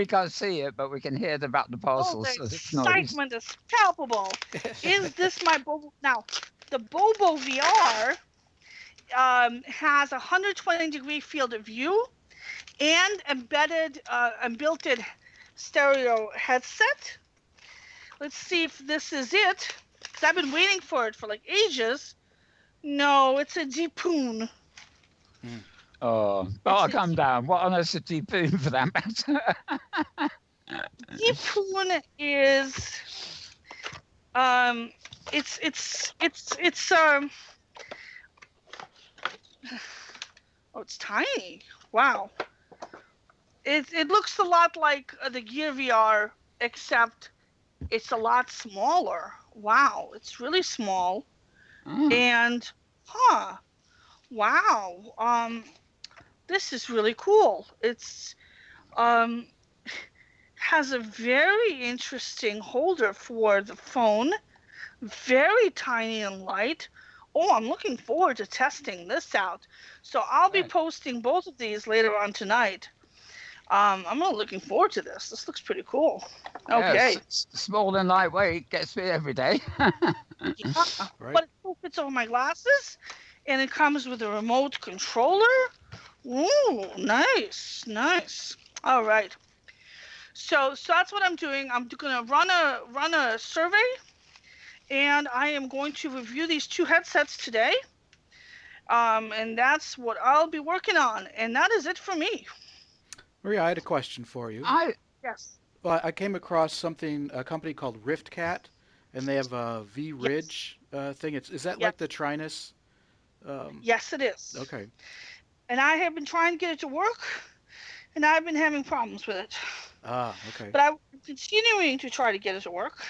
[SPEAKER 1] can't see it, but we can hear the parcels.
[SPEAKER 2] Oh, the excitement is palpable. Is this my Bobo? Now, the Bobo VR has a 120-degree field of view and embedded and built-in stereo headset. Let's see if this is it, because I've been waiting for it for like ages. No, it's a Deepoon.
[SPEAKER 1] Oh, calm down. What on earth's a Deepoon for that matter?
[SPEAKER 2] Deepoon is oh, it's tiny. Wow. It looks a lot like the Gear VR, except it's a lot smaller. Wow, it's really small. And wow. This is really cool. It's has a very interesting holder for the phone. Very tiny and light. Oh, I'm looking forward to testing this out. So I'll be posting both of these later on tonight. I'm really looking forward to this. This looks pretty cool. Okay.
[SPEAKER 1] Yeah, small and lightweight gets me every day.
[SPEAKER 2] Yeah,
[SPEAKER 3] Right.
[SPEAKER 2] but it still fits over my glasses, and it comes with a remote controller. Ooh, nice. All right. So that's what I'm doing. I'm gonna run a survey, and I am going to review these two headsets today. And that's what I'll be working on, and that is it for me.
[SPEAKER 3] Maria, I had a question for you.
[SPEAKER 2] Yes.
[SPEAKER 3] Well, I came across a company called RiftCat, and they have a V-Ridge thing. Is that like the Trinus?
[SPEAKER 2] Yes, it is.
[SPEAKER 3] Okay.
[SPEAKER 2] And I have been trying to get it to work, and I've been having problems with it.
[SPEAKER 3] Okay.
[SPEAKER 2] But I'm continuing to try to get it to work.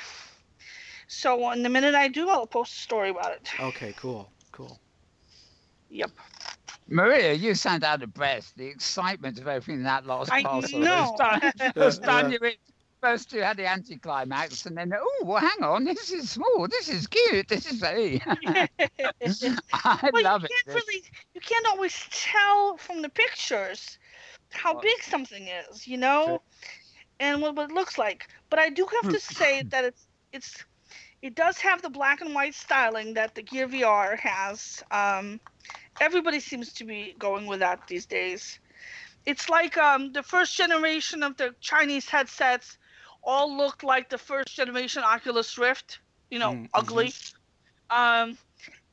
[SPEAKER 2] So in the minute I do, I'll post a story about it.
[SPEAKER 3] Okay, cool.
[SPEAKER 2] Yep.
[SPEAKER 1] Maria, you sound out of breath. The excitement of opening that last parcel.
[SPEAKER 2] know.
[SPEAKER 1] First time first you had the anticlimax, and then well, hang on, this is small, this is cute, this is I love it.
[SPEAKER 2] You can't always tell from the pictures how big something is,
[SPEAKER 3] Sure.
[SPEAKER 2] and what it looks like. But I do have to say that it does have the black and white styling that the Gear VR has. Everybody seems to be going with that these days. It's like the first generation of the Chinese headsets all looked like the first generation Oculus Rift, ugly. And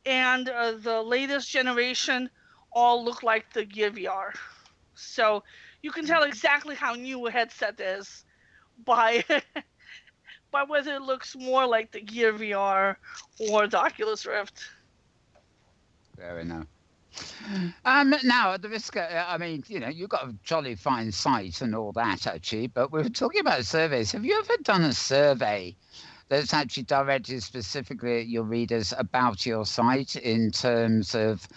[SPEAKER 2] the latest generation all look like the Gear VR. So you can tell exactly how new a headset is by whether it looks more like the Gear VR or the Oculus Rift.
[SPEAKER 1] Fair enough. Now, at the risk, you've got a jolly fine site and all that, actually, but we were talking about surveys. Have you ever done a survey that's actually directed specifically at your readers about your site in terms of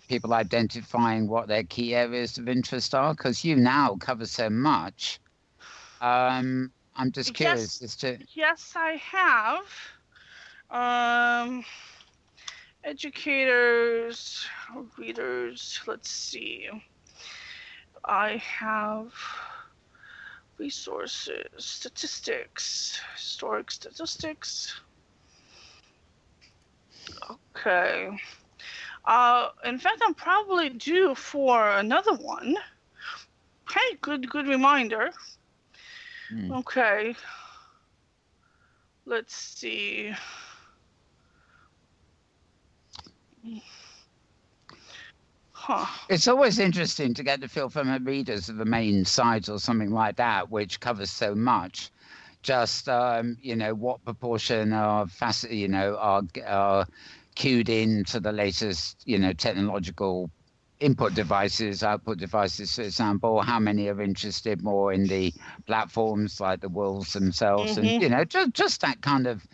[SPEAKER 1] people identifying what their key areas of interest are? Because you now cover so much. I'm just curious
[SPEAKER 2] Yes,
[SPEAKER 1] as to.
[SPEAKER 2] yes, I have. Um, educators, readers. Let's see. I have resources, statistics, historic statistics. Okay. In fact, I'm probably due for another one. Hey, good reminder. Okay. Let's see. Huh.
[SPEAKER 1] It's always interesting to get the feel from the readers of the main sites or something like that, which covers so much. Just what proportion of are cued in to the latest technological input devices, output devices, for example. How many are interested more in the platforms like the wolves themselves, and just that kind of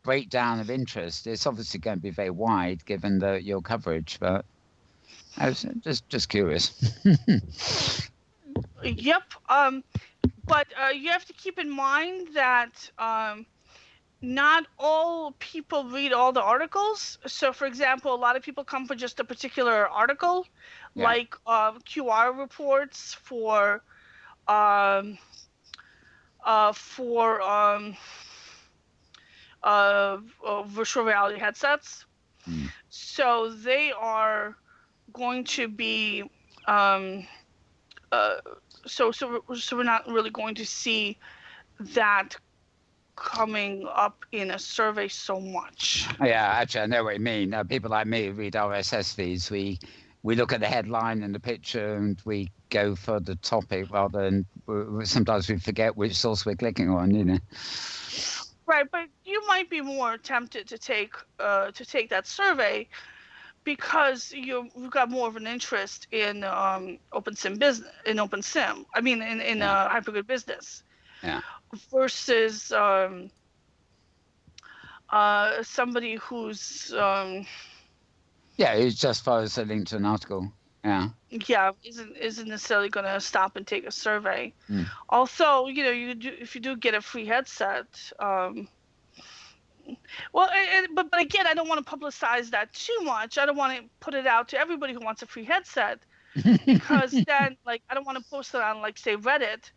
[SPEAKER 1] breakdown of interest. It's obviously going to be very wide given your coverage, but I was just curious.
[SPEAKER 2] Yep. But you have to keep in mind that not all people read all the articles. So, for example, a lot of people come for just a particular article,
[SPEAKER 1] Yeah.
[SPEAKER 2] like QR reports um, for virtual reality headsets. So they are going to be so we're not really going to see that coming up in a survey so much.
[SPEAKER 1] Yeah, actually, I know what you mean. People like me who read RSS feeds. We look at the headline and the picture, and we go for the topic rather than sometimes we forget which source we're clicking on.
[SPEAKER 2] Right, but you might be more tempted to take that survey because you've got more of an interest in OpenSim business, in OpenSim. I mean, in hypergrid business.
[SPEAKER 1] Yeah.
[SPEAKER 2] Versus somebody who's
[SPEAKER 1] who's just follows a link to an article. Yeah.
[SPEAKER 2] isn't necessarily going to stop and take a survey. Also, if you do get a free headset, well, but again, I don't want to publicize that too much. I don't want to put it out to everybody who wants a free headset because then, like, I don't want to post it on, like, say, Reddit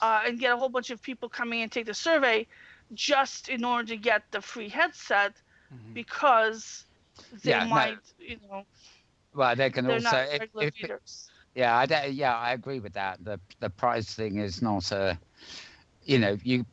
[SPEAKER 2] and get a whole bunch of people coming and take the survey just in order to get the free headset because they might,
[SPEAKER 1] Well, they can
[SPEAKER 2] they're
[SPEAKER 1] also
[SPEAKER 2] not regular readers.
[SPEAKER 1] I agree with that. The prize thing is not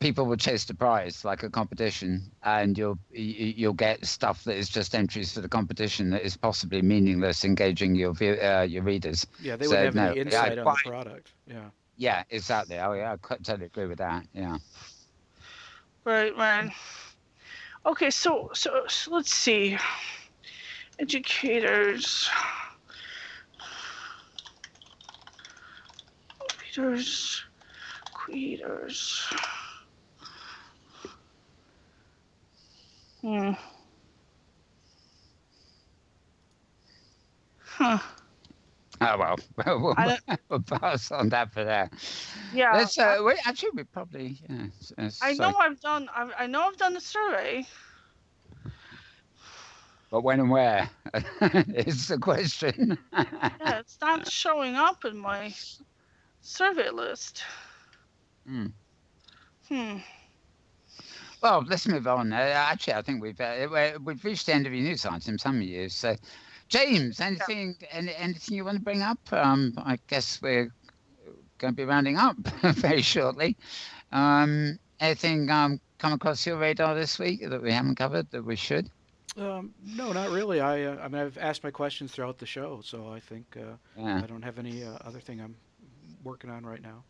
[SPEAKER 1] people will chase the prize like a competition, and you'll get stuff that is just entries for the competition that is possibly meaningless, engaging your readers.
[SPEAKER 3] Yeah, they wouldn't have any insight on the product. Yeah.
[SPEAKER 1] Yeah, exactly. Oh, yeah, I totally agree with that. Yeah.
[SPEAKER 2] Right. Okay, so let's see. Educators. Readers. Creators. Huh.
[SPEAKER 1] Oh well, we'll pass on that for that.
[SPEAKER 2] Yeah.
[SPEAKER 1] Let's. We probably. Yeah.
[SPEAKER 2] I know I've done the survey.
[SPEAKER 1] But when and where is the question.
[SPEAKER 2] Yeah, it's not showing up in my survey list.
[SPEAKER 1] Well, let's move on. Actually, I think we've reached the end of your news item, some of you. So, James, anything you want to bring up? I guess we're going to be rounding up very shortly. Anything come across your radar this week that we haven't covered that we should?
[SPEAKER 3] No, not really. I mean, I've asked my questions throughout the show, so I think I don't have any other thing I'm working on right now.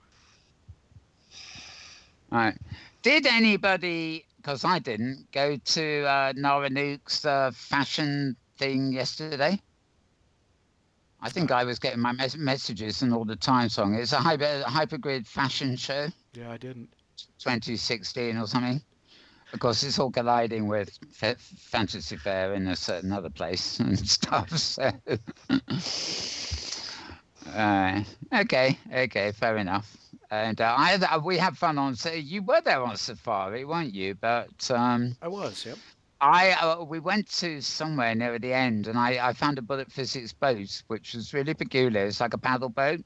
[SPEAKER 1] All right. Did anybody, because I didn't, go to Nara Nuke's fashion thing yesterday? I think I was getting my messages and all the time song. It's a hypergrid fashion show.
[SPEAKER 3] Yeah, I didn't.
[SPEAKER 1] 2016 or something. Of course, it's all colliding with Fantasy Fair in a certain other place and stuff. So, okay, fair enough. And we had fun on. So you were there on safari, weren't you? But
[SPEAKER 3] I was, yep.
[SPEAKER 1] we went to somewhere near the end, and I found a bullet physics boat, which was really peculiar. It's like a paddle boat.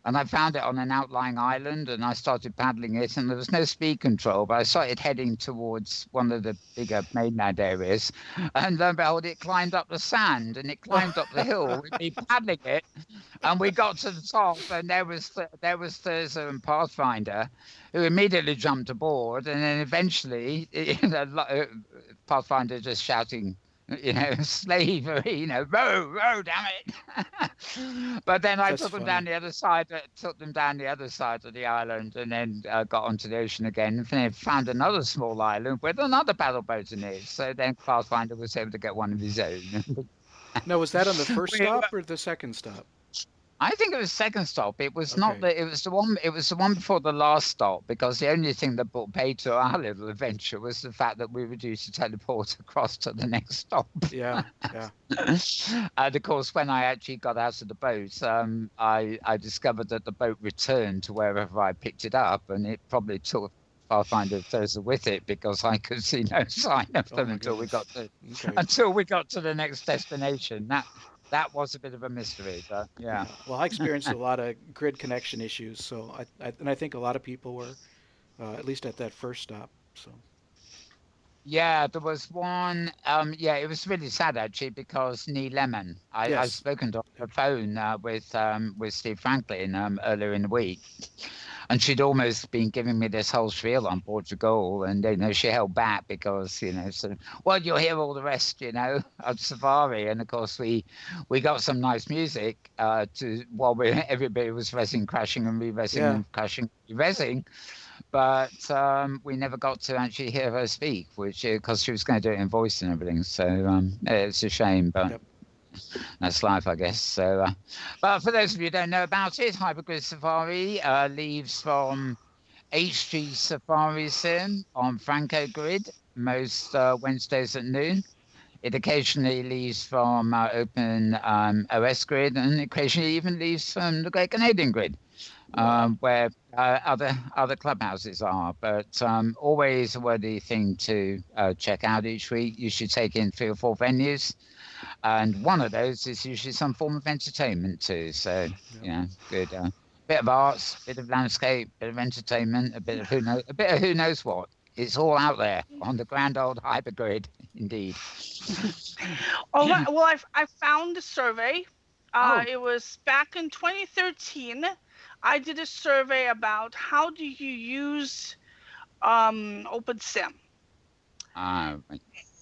[SPEAKER 1] And I found it on an outlying island, and I started paddling it, and there was no speed control, but I started heading towards one of the bigger mainland areas, and lo and behold, it climbed up the sand, and it climbed up the hill with me paddling it, and we got to the top, and there was Thurza and Pathfinder, who immediately jumped aboard, and then eventually, Pathfinder just shouting, slavery, row, damn it. But then I took them down the other side of the island, and then got onto the ocean again, and then found another small island with another paddle boat in it. So then Pathfinder was able to get one of his own.
[SPEAKER 3] Now, was that on the first stop or the second stop?
[SPEAKER 1] I think it was second stop. It was not it was the one before the last stop, because the only thing that brought pay to our little adventure was the fact that we were due to teleport across to the next stop.
[SPEAKER 3] Yeah.
[SPEAKER 1] And of course, when I actually got out of the boat, I discovered that the boat returned to wherever I picked it up, and it probably took Pathfinder Thurza with it, because I could see no sign of them until we got to the next destination. That was a bit of a mystery, but yeah.
[SPEAKER 3] Well, I experienced a lot of grid connection issues, so I think a lot of people were, at least at that first stop. So.
[SPEAKER 1] Yeah, there was one. It was really sad actually, because Nee Lemon. I've spoken to her phone with Steve Franklin earlier in the week. And she'd almost been giving me this whole spiel on Portugal, and she held back because you'll hear all the rest, of safari, and of course we got some nice music while everybody was rezzing, crashing, and re-rezzing, and crashing, re-rezzing, but we never got to actually hear her speak, which because she was going to do it in voice and everything. So it's a shame, but. Yep. That's life, I guess. So, but for those of you who don't know about it, Hypergrid Safari leaves from HG Safari Sim on Franco Grid most Wednesdays at noon. It occasionally leaves from our Open OS Grid, and occasionally even leaves from the Great Canadian Grid, where other clubhouses are. But always a worthy thing to check out each week. You should take in 3 or 4 venues. And one of those is usually some form of entertainment too. So, good. Bit of arts, bit of landscape, bit of entertainment, a bit of who knows what. It's all out there on the grand old hypergrid, indeed.
[SPEAKER 2] Well, I found a survey. It was back in 2013. I did a survey about how do you use OpenSim.
[SPEAKER 1] Right.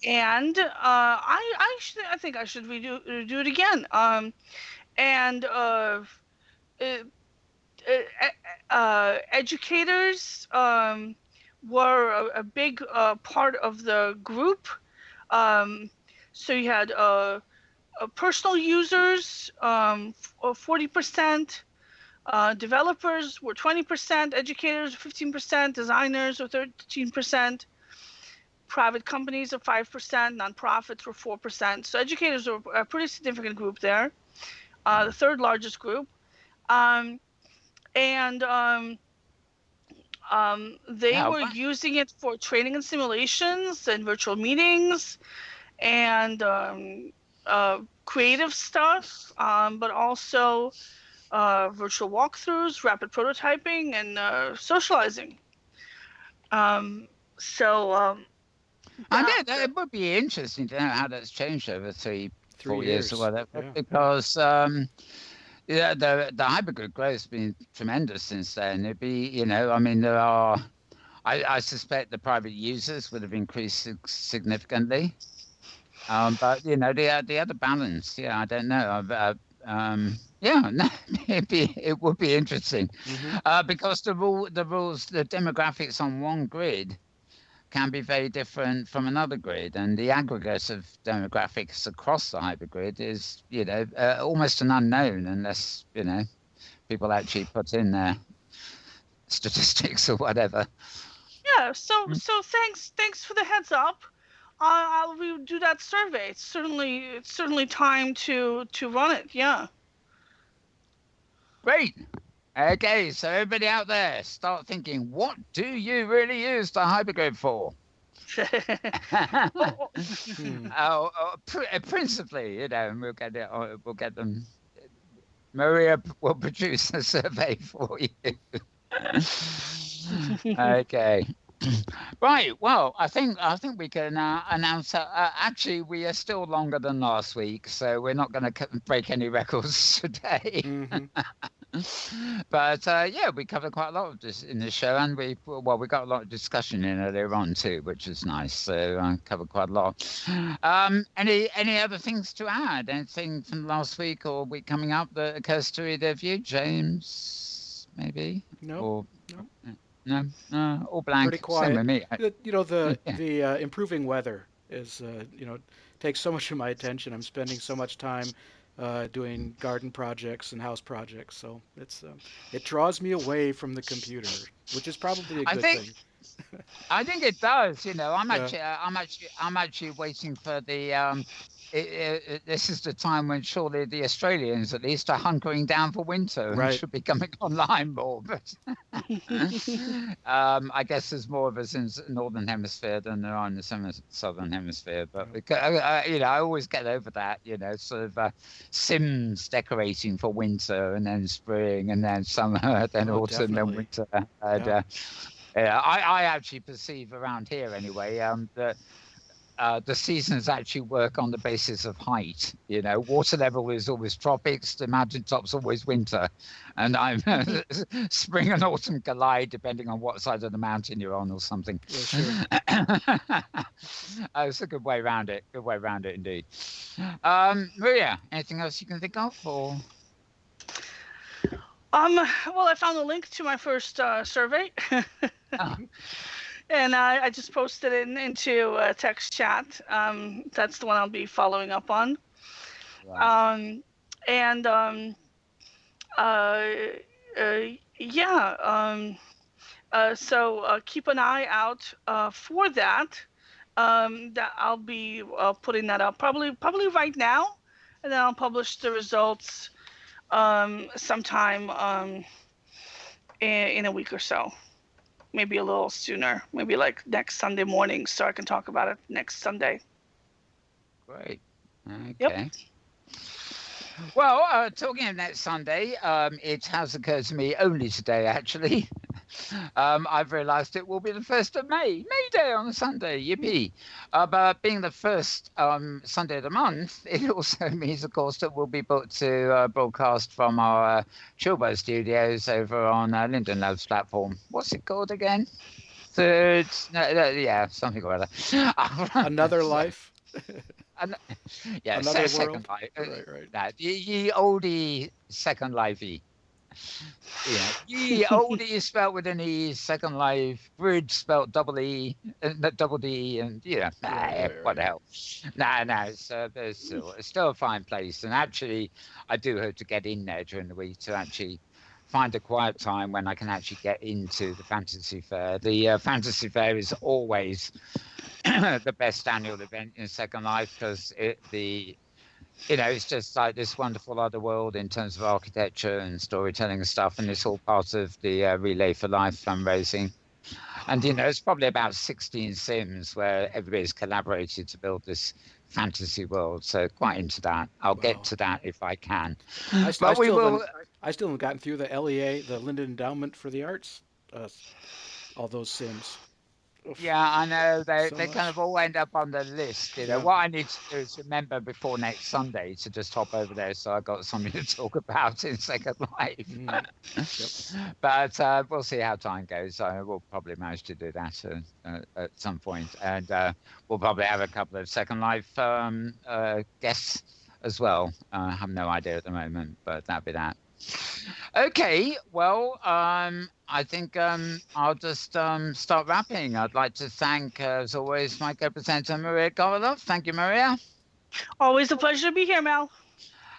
[SPEAKER 2] And I think I should do it again. Educators were a big part of the group. So you had personal users, 40%. Developers were 20%. Educators 15%. Designers were 13%. Private companies are 5%, nonprofits were 4%. So educators are a pretty significant group there, the third largest group. They were using it for training and simulations and virtual meetings and creative stuff, but also virtual walkthroughs, rapid prototyping, and socializing.
[SPEAKER 1] It would be interesting to know how that's changed over 3-4 years or whatever, because the hypergrid growth has been tremendous since then. It'd be, there are, I suspect the private users would have increased significantly, but the other balance, I don't know. It would be interesting, because the rules, the demographics on one grid can be very different from another grid, and the aggregate of demographics across the hypergrid is, almost an unknown unless, people actually put in their statistics or whatever.
[SPEAKER 2] Yeah. So thanks for the heads up. I'll do that survey. It's certainly time to run it. Yeah.
[SPEAKER 1] Great. Okay, so everybody out there, start thinking, what do you really use the hypergrid for? Principally, and we'll get it. We'll get them. Maria will produce a survey for you. Okay. Right. Well, I think we can announce that actually we are still longer than last week, so we're not going to break any records today. But yeah, we covered quite a lot of this in the show, and we got a lot of discussion in earlier on too, which is nice. So I covered quite a lot. Any other things to add? Anything from last week or week coming up that occurs to either of you, James? Maybe.
[SPEAKER 3] No.
[SPEAKER 1] No, all blank.
[SPEAKER 3] Pretty quiet.
[SPEAKER 1] Same with me.
[SPEAKER 3] The improving weather is takes so much of my attention. I'm spending so much time doing garden projects and house projects, so it draws me away from the computer, which is probably a good thing.
[SPEAKER 1] I think it does. I'm actually waiting for the. This is the time when surely the Australians, at least, are hunkering down for winter and should be coming online more. But I guess there's more of us in the northern hemisphere than there are in the southern hemisphere. But I always get over that. Sort of Sims decorating for winter and then spring and then summer, then autumn,
[SPEAKER 3] definitely.
[SPEAKER 1] then winter. And, I actually perceive around here anyway that. The seasons actually work on the basis of height. Water level is always tropics, the mountaintop's always winter, and I'm spring and autumn collide depending on what side of the mountain you're on or something.
[SPEAKER 3] Yeah, sure.
[SPEAKER 1] It's a good way around it. Good way around it indeed. Maria, anything else you can think of? Or
[SPEAKER 2] Well, I found a link to my first survey. And I just posted it into a text chat. That's the one I'll be following up on. Right. So keep an eye out for that. That I'll be putting that up probably right now, and then I'll publish the results sometime in a week or so. Maybe a little sooner, maybe like next Sunday morning, so I can talk about it next Sunday.
[SPEAKER 1] Great. Okay.
[SPEAKER 2] Yep.
[SPEAKER 1] Well, talking of next Sunday, it has occurred to me only today, actually. I've realised it will be the 1st of May. May Day on a Sunday, yippee. But being the first Sunday of the month, it also means, of course, that we'll be booked to broadcast from our Chilbo studios over on Linden Labs platform. What's it called again? Something or other.
[SPEAKER 3] Another life?
[SPEAKER 1] Yeah,
[SPEAKER 3] Another
[SPEAKER 1] Second
[SPEAKER 3] world?
[SPEAKER 1] Life.
[SPEAKER 3] Right.
[SPEAKER 1] That, ye oldie Second Life-y. Ye oldie spelt with an E, Second Life, Bridge spelt double E, double D, and what the hell. No, so it's still a fine place. And actually, I do hope to get in there during the week to actually find a quiet time when I can actually get into the Fantasy Fair. The Fantasy Fair is always the best annual event in Second Life because it's just like this wonderful other world in terms of architecture and storytelling and stuff, and it's all part of the Relay for Life fundraising. And it's probably about 16 Sims where everybody's collaborated to build this fantasy world. So quite into that. I'll get to that if I can.
[SPEAKER 3] I still haven't gotten through the LEA, the Linden Endowment for the Arts. All those Sims. Oof.
[SPEAKER 1] Yeah, I know. They
[SPEAKER 3] So
[SPEAKER 1] kind of all end up on the list.
[SPEAKER 3] Yeah.
[SPEAKER 1] What I need to do is remember before next Sunday to just hop over there so I've got something to talk about in Second Life.
[SPEAKER 3] Yep.
[SPEAKER 1] But we'll see how time goes. We'll probably manage to do that at some point. And we'll probably have a couple of Second Life guests as well. I have no idea at the moment, but that'll be that. Okay, well, I think I'll just start wrapping. I'd like to thank, as always, my co-presenter, Maria Gorilov. Thank you, Maria.
[SPEAKER 2] Always a pleasure to be here, Mel.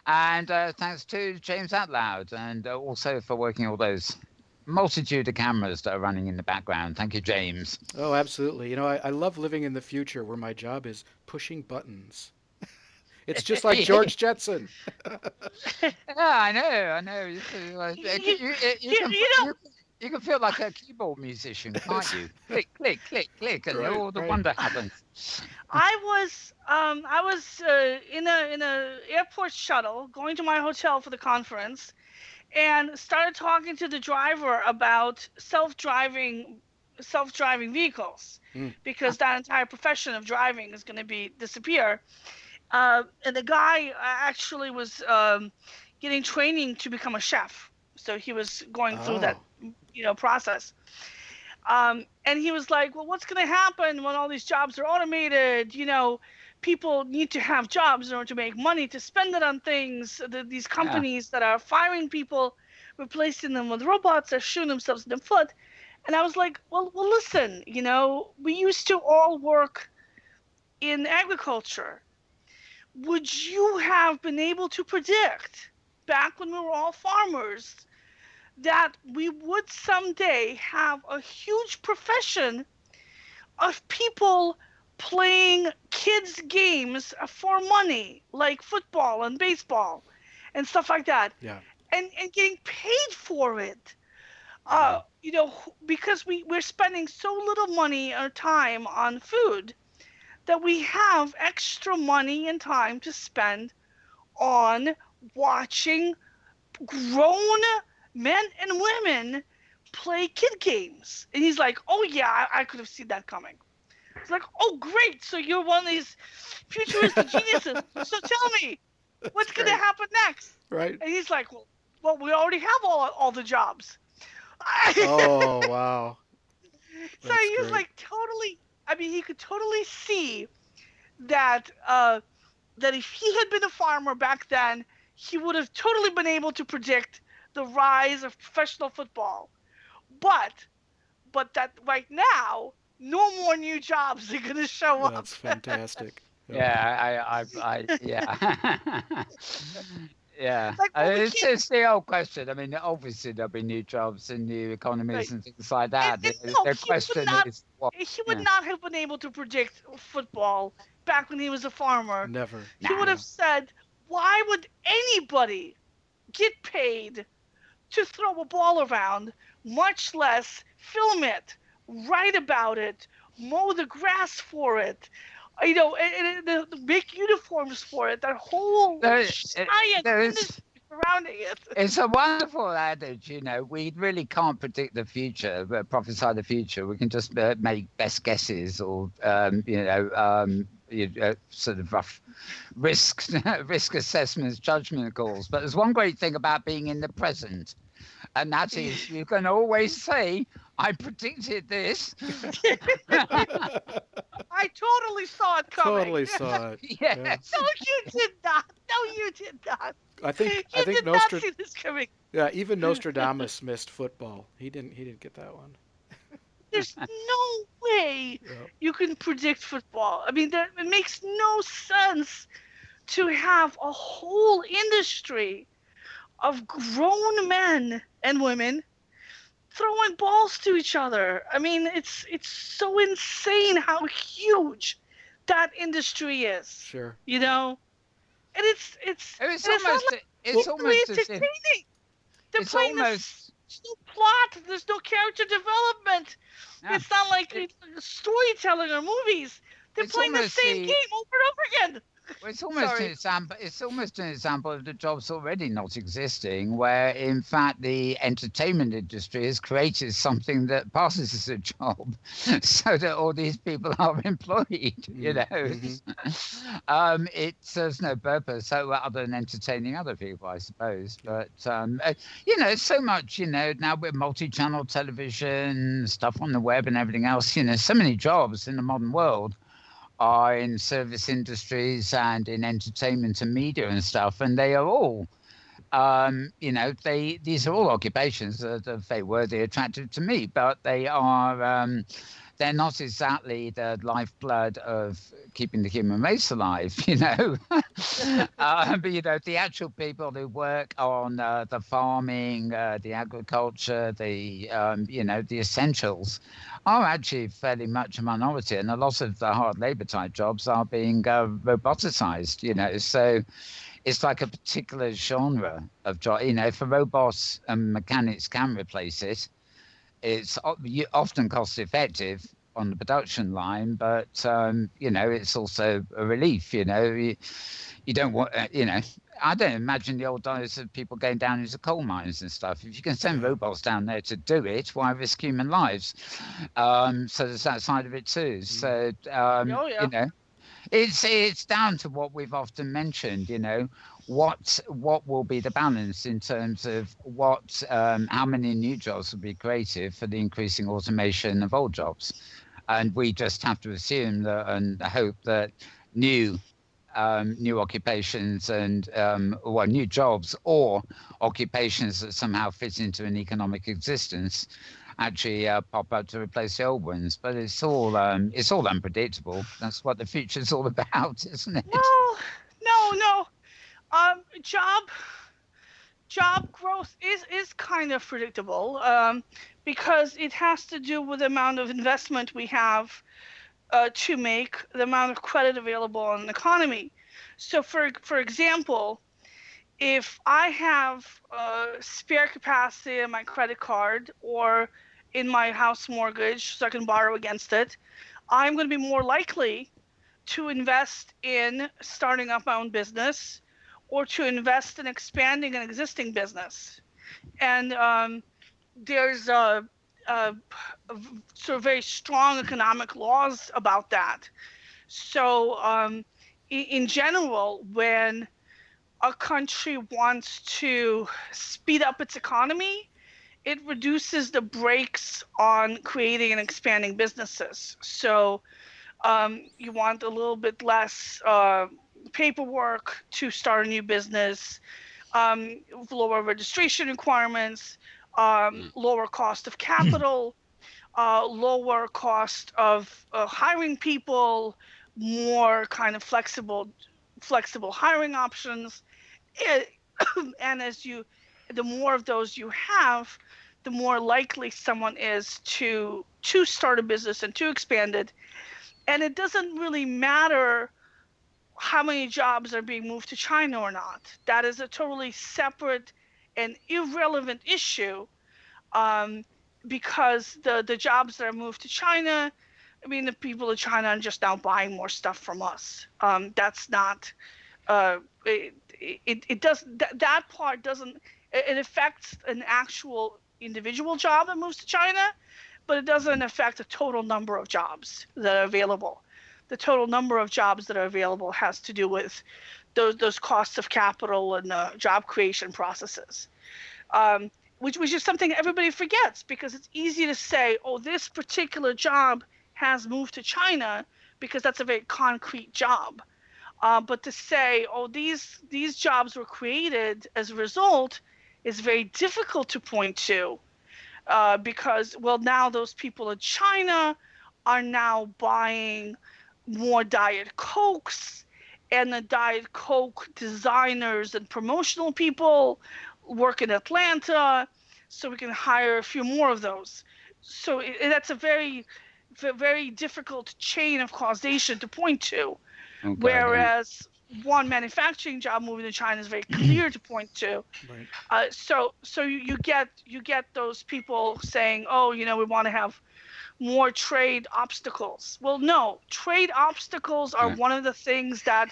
[SPEAKER 1] And thanks to James Atloud, and also for working all those multitude of cameras that are running in the background. Thank you, James.
[SPEAKER 3] Oh, absolutely. You know, I love living in the future where my job is pushing buttons. It's just like George Jetson.
[SPEAKER 1] Yeah, I know.
[SPEAKER 2] you,
[SPEAKER 1] You can
[SPEAKER 2] you know,
[SPEAKER 1] you can feel like a keyboard musician, can't you? Click, click, click, click, and
[SPEAKER 3] Right,
[SPEAKER 1] all the
[SPEAKER 3] right.
[SPEAKER 1] wonder happens.
[SPEAKER 2] I was in a airport shuttle going to my hotel for the conference, and started talking to the driver about self-driving vehicles,
[SPEAKER 3] Mm.
[SPEAKER 2] because that entire profession of driving is going to be disappear. And the guy actually was getting training to become a chef, so he was going through that
[SPEAKER 3] Oh,
[SPEAKER 2] process. And he was like, well, what's going to happen when all these jobs are automated? People need to have jobs in order to make money to spend it on things. These
[SPEAKER 1] Yeah,
[SPEAKER 2] companies that are firing people, replacing them with robots, are shooting themselves in the foot. And I was like, well, listen, we used to all work in agriculture. Would you have been able to predict back when we were all farmers that we would someday have a huge profession of people playing kids' games for money, like football and baseball and stuff like that,
[SPEAKER 3] yeah.
[SPEAKER 2] and getting paid for it?
[SPEAKER 1] yeah.
[SPEAKER 2] Because we're spending so little money or time on food that we have extra money and time to spend on watching grown men and women play kid games. And he's like, oh yeah, I could have seen that coming. It's like, oh great, so you're one of these futuristic geniuses. So tell me,
[SPEAKER 3] That's
[SPEAKER 2] what's going to
[SPEAKER 3] great.
[SPEAKER 2] happen next?
[SPEAKER 3] Right.
[SPEAKER 2] And he's like, well, we already have all the jobs.
[SPEAKER 3] Oh, wow.
[SPEAKER 2] So
[SPEAKER 3] That's
[SPEAKER 2] he was
[SPEAKER 3] great.
[SPEAKER 2] like totally, I mean, he could totally see that that if he had been a farmer back then, he would have totally been able to predict the rise of professional football. But that right now, no more new jobs are going to show up.
[SPEAKER 3] That's fantastic. Yep.
[SPEAKER 1] Yeah. Yeah.
[SPEAKER 2] Like, well, we can't.
[SPEAKER 1] It's the old question. I mean, obviously there'll be new jobs and new economies
[SPEAKER 2] Right.
[SPEAKER 1] and things like
[SPEAKER 2] And,
[SPEAKER 1] that.
[SPEAKER 2] and no,
[SPEAKER 1] The question is what?
[SPEAKER 2] he would
[SPEAKER 1] Yeah.
[SPEAKER 2] not have been able to predict football back when he was a farmer.
[SPEAKER 3] Never.
[SPEAKER 2] He would
[SPEAKER 1] Nah.
[SPEAKER 2] have said, why would anybody get paid to throw a ball around, much less film it, write about it, mow the grass for it, make uniforms for it, that whole
[SPEAKER 1] There,
[SPEAKER 2] science
[SPEAKER 1] there
[SPEAKER 2] industry
[SPEAKER 1] is.
[SPEAKER 2] surrounding it.
[SPEAKER 1] It's a wonderful adage, we really can't predict the future, but prophesy the future. We can just make best guesses or, sort of rough risk assessments, judgment calls. But there's one great thing about being in the present, and that is you can always say, I predicted this.
[SPEAKER 2] I totally saw it coming.
[SPEAKER 3] Totally saw it.
[SPEAKER 1] Yes.
[SPEAKER 3] Yeah.
[SPEAKER 2] No, you did not. No, you did not.
[SPEAKER 3] I think
[SPEAKER 2] You did not see this coming.
[SPEAKER 3] Yeah, even Nostradamus missed football. He didn't get that one.
[SPEAKER 2] There's no way
[SPEAKER 3] Yep.
[SPEAKER 2] you can predict football. I mean, it makes no sense to have a whole industry of grown men and women throwing balls to each other. I mean, it's so insane how huge that industry is.
[SPEAKER 3] Sure.
[SPEAKER 2] And it's
[SPEAKER 1] It's
[SPEAKER 2] not
[SPEAKER 1] almost
[SPEAKER 2] like
[SPEAKER 1] it's
[SPEAKER 2] really
[SPEAKER 1] almost as if
[SPEAKER 2] entertaining. They're
[SPEAKER 1] it's
[SPEAKER 2] playing
[SPEAKER 1] almost
[SPEAKER 2] there's no plot. There's no character development.
[SPEAKER 1] yeah,
[SPEAKER 2] It's not like
[SPEAKER 1] it-
[SPEAKER 2] storytelling or movies. They're
[SPEAKER 1] it's
[SPEAKER 2] playing the
[SPEAKER 1] almost
[SPEAKER 2] same
[SPEAKER 1] the
[SPEAKER 2] game over and over again.
[SPEAKER 1] Well, it's almost
[SPEAKER 2] Sorry.
[SPEAKER 1] an example. It's almost an example of the jobs already not existing, where in fact the entertainment industry has created something that passes as a job, so that all these people are employed. It serves no purpose other than entertaining other people, I suppose. But so much. Now with multi-channel television, stuff on the web, and everything else. So many jobs in the modern world are in service industries and in entertainment and media and stuff, and they are all, these are all occupations that are very worthy, attractive to me, but they are they're not exactly the lifeblood of keeping the human race alive, you know. But you know, the actual people who work on the farming, the agriculture, the you know, the essentials, are actually fairly much a minority, and a lot of the hard labor type jobs are being roboticized, you know. So it's like a particular genre of job. You know, if a robots and mechanics can replace it, it's often cost effective on the production line, but you know, it's also a relief. You know, you don't want, you know, I don't imagine the old days of people going down into coal mines and stuff. If you can send
[SPEAKER 3] Yeah.
[SPEAKER 1] robots down there to do it, why risk human lives? So there's that side of it too. So
[SPEAKER 2] Oh
[SPEAKER 1] you
[SPEAKER 2] yeah.
[SPEAKER 1] know, it's down to what we've often mentioned, you know, what will be the balance in terms of what how many new jobs will be created for the increasing automation of old jobs, and we just have to assume that and hope that new new occupations and well, new jobs or occupations that somehow fit into an economic existence actually pop up to replace the old ones. But it's all unpredictable. That's what the future's all about, isn't it?
[SPEAKER 2] Well, no, no. Job growth is kind of predictable, because it has to do with the amount of investment we have to make, the amount of credit available in the economy. So, for example, if I have spare capacity in my credit card or in my house mortgage, so I can borrow against it, I'm going to be more likely to invest in starting up my own business or to invest in expanding an existing business. And there's a sort of very strong economic laws about that. So, in general, when a country wants to speed up its economy, it reduces the brakes on creating and expanding businesses. So, you want a little bit less paperwork to start a new business, lower registration requirements, lower cost of capital, lower cost of hiring people, more kind of flexible hiring options. It, and the more of those you have, the more likely someone is to start a business and to expand it. And it doesn't really matter how many jobs are being moved to China or not. That is a totally separate and irrelevant issue, um, because the jobs that are moved to China, I mean, the people in China are just now buying more stuff from us. That's not, it does, that part doesn't, it affects an actual individual job that moves to China, but it doesn't affect the total number of jobs that are available. The total number of jobs that are available has to do with those costs of capital and job creation processes, which is something everybody forgets, because it's easy to say, oh, this particular job has moved to China because that's a very concrete job. But to say, oh, these jobs were created as a result is very difficult to point to, because, well, now those people in China are now buying more Diet Cokes, and the Diet Coke designers and promotional people work in Atlanta, so we can hire a few more of those. So that's a very difficult chain of causation to point to,
[SPEAKER 1] Okay, yeah.
[SPEAKER 2] whereas one manufacturing job moving to China is very clear to point to.
[SPEAKER 3] Right.
[SPEAKER 2] So you get those people saying, oh, you know, we want to have more trade obstacles. Well, no, trade obstacles are
[SPEAKER 1] Yeah.
[SPEAKER 2] one of the things that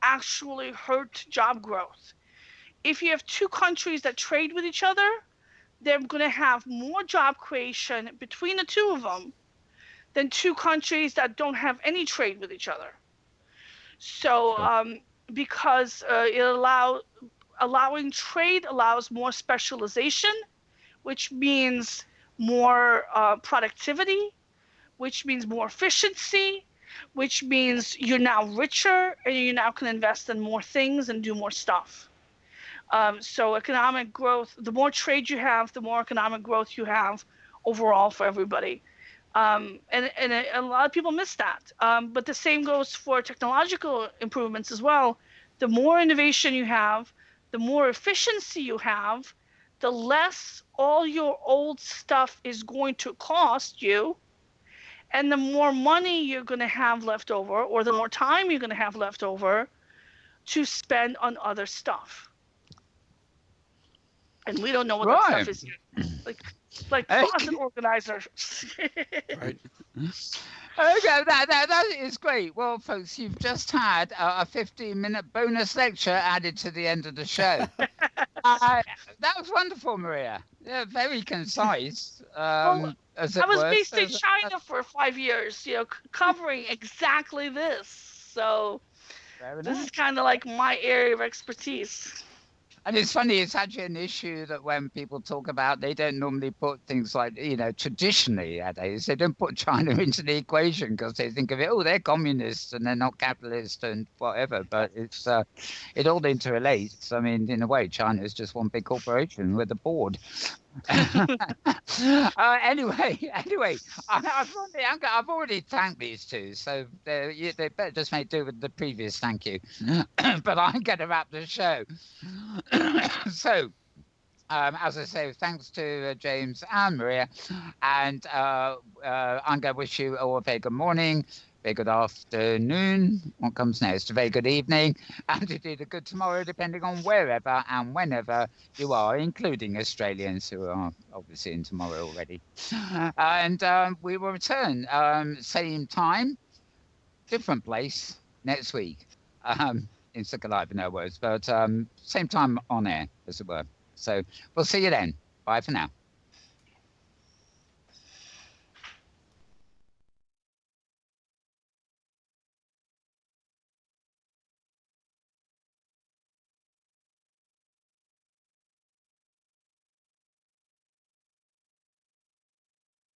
[SPEAKER 2] actually hurt job growth. If you have two countries that trade with each other, they're going to have more job creation between the two of them than two countries that don't have any trade with each other. So,
[SPEAKER 1] Sure.
[SPEAKER 2] because allowing trade allows more specialization, which means more productivity, which means more efficiency, which means you're now richer and you now can invest in more things and do more stuff. So economic growth, the more trade you have, the more economic growth you have overall for everybody. And a lot of people miss that. But the same goes for technological improvements as well. The more innovation you have, the more efficiency you have, the less all your old stuff is going to cost you, and the more money you're going to have left over, or the more time you're going to have left over to spend on other stuff. And we don't know what that stuff is yet. Like closet organizer.
[SPEAKER 3] Right.
[SPEAKER 1] Okay, that is great. Well, folks, you've just had a 15-minute bonus lecture added to the end of the show. That was wonderful, Maria. Yeah, very concise.
[SPEAKER 2] Well, I was based in China for 5 years, covering exactly this. So this is kind of like my area of expertise.
[SPEAKER 1] And it's funny, it's actually an issue that when people talk about, they don't normally put things like, traditionally, they don't put China into the equation because they think of it, they're communists and they're not capitalist and whatever. But it all interrelates. I mean, in a way, China is just one big corporation with a board. Anyway, I've already thanked these two, so they better just make do with the previous thank you. But I'm going to wrap the show. So, as I say, thanks to James and Maria, and I'm going to wish you all a very good morning, very good afternoon, what comes next, a very good evening, and indeed a good tomorrow, depending on wherever and whenever you are, including Australians who are obviously in tomorrow already. And we will return same time, different place next week. In Second Life, in other words, but same time on air, as it were. So we'll see you then. Bye for now.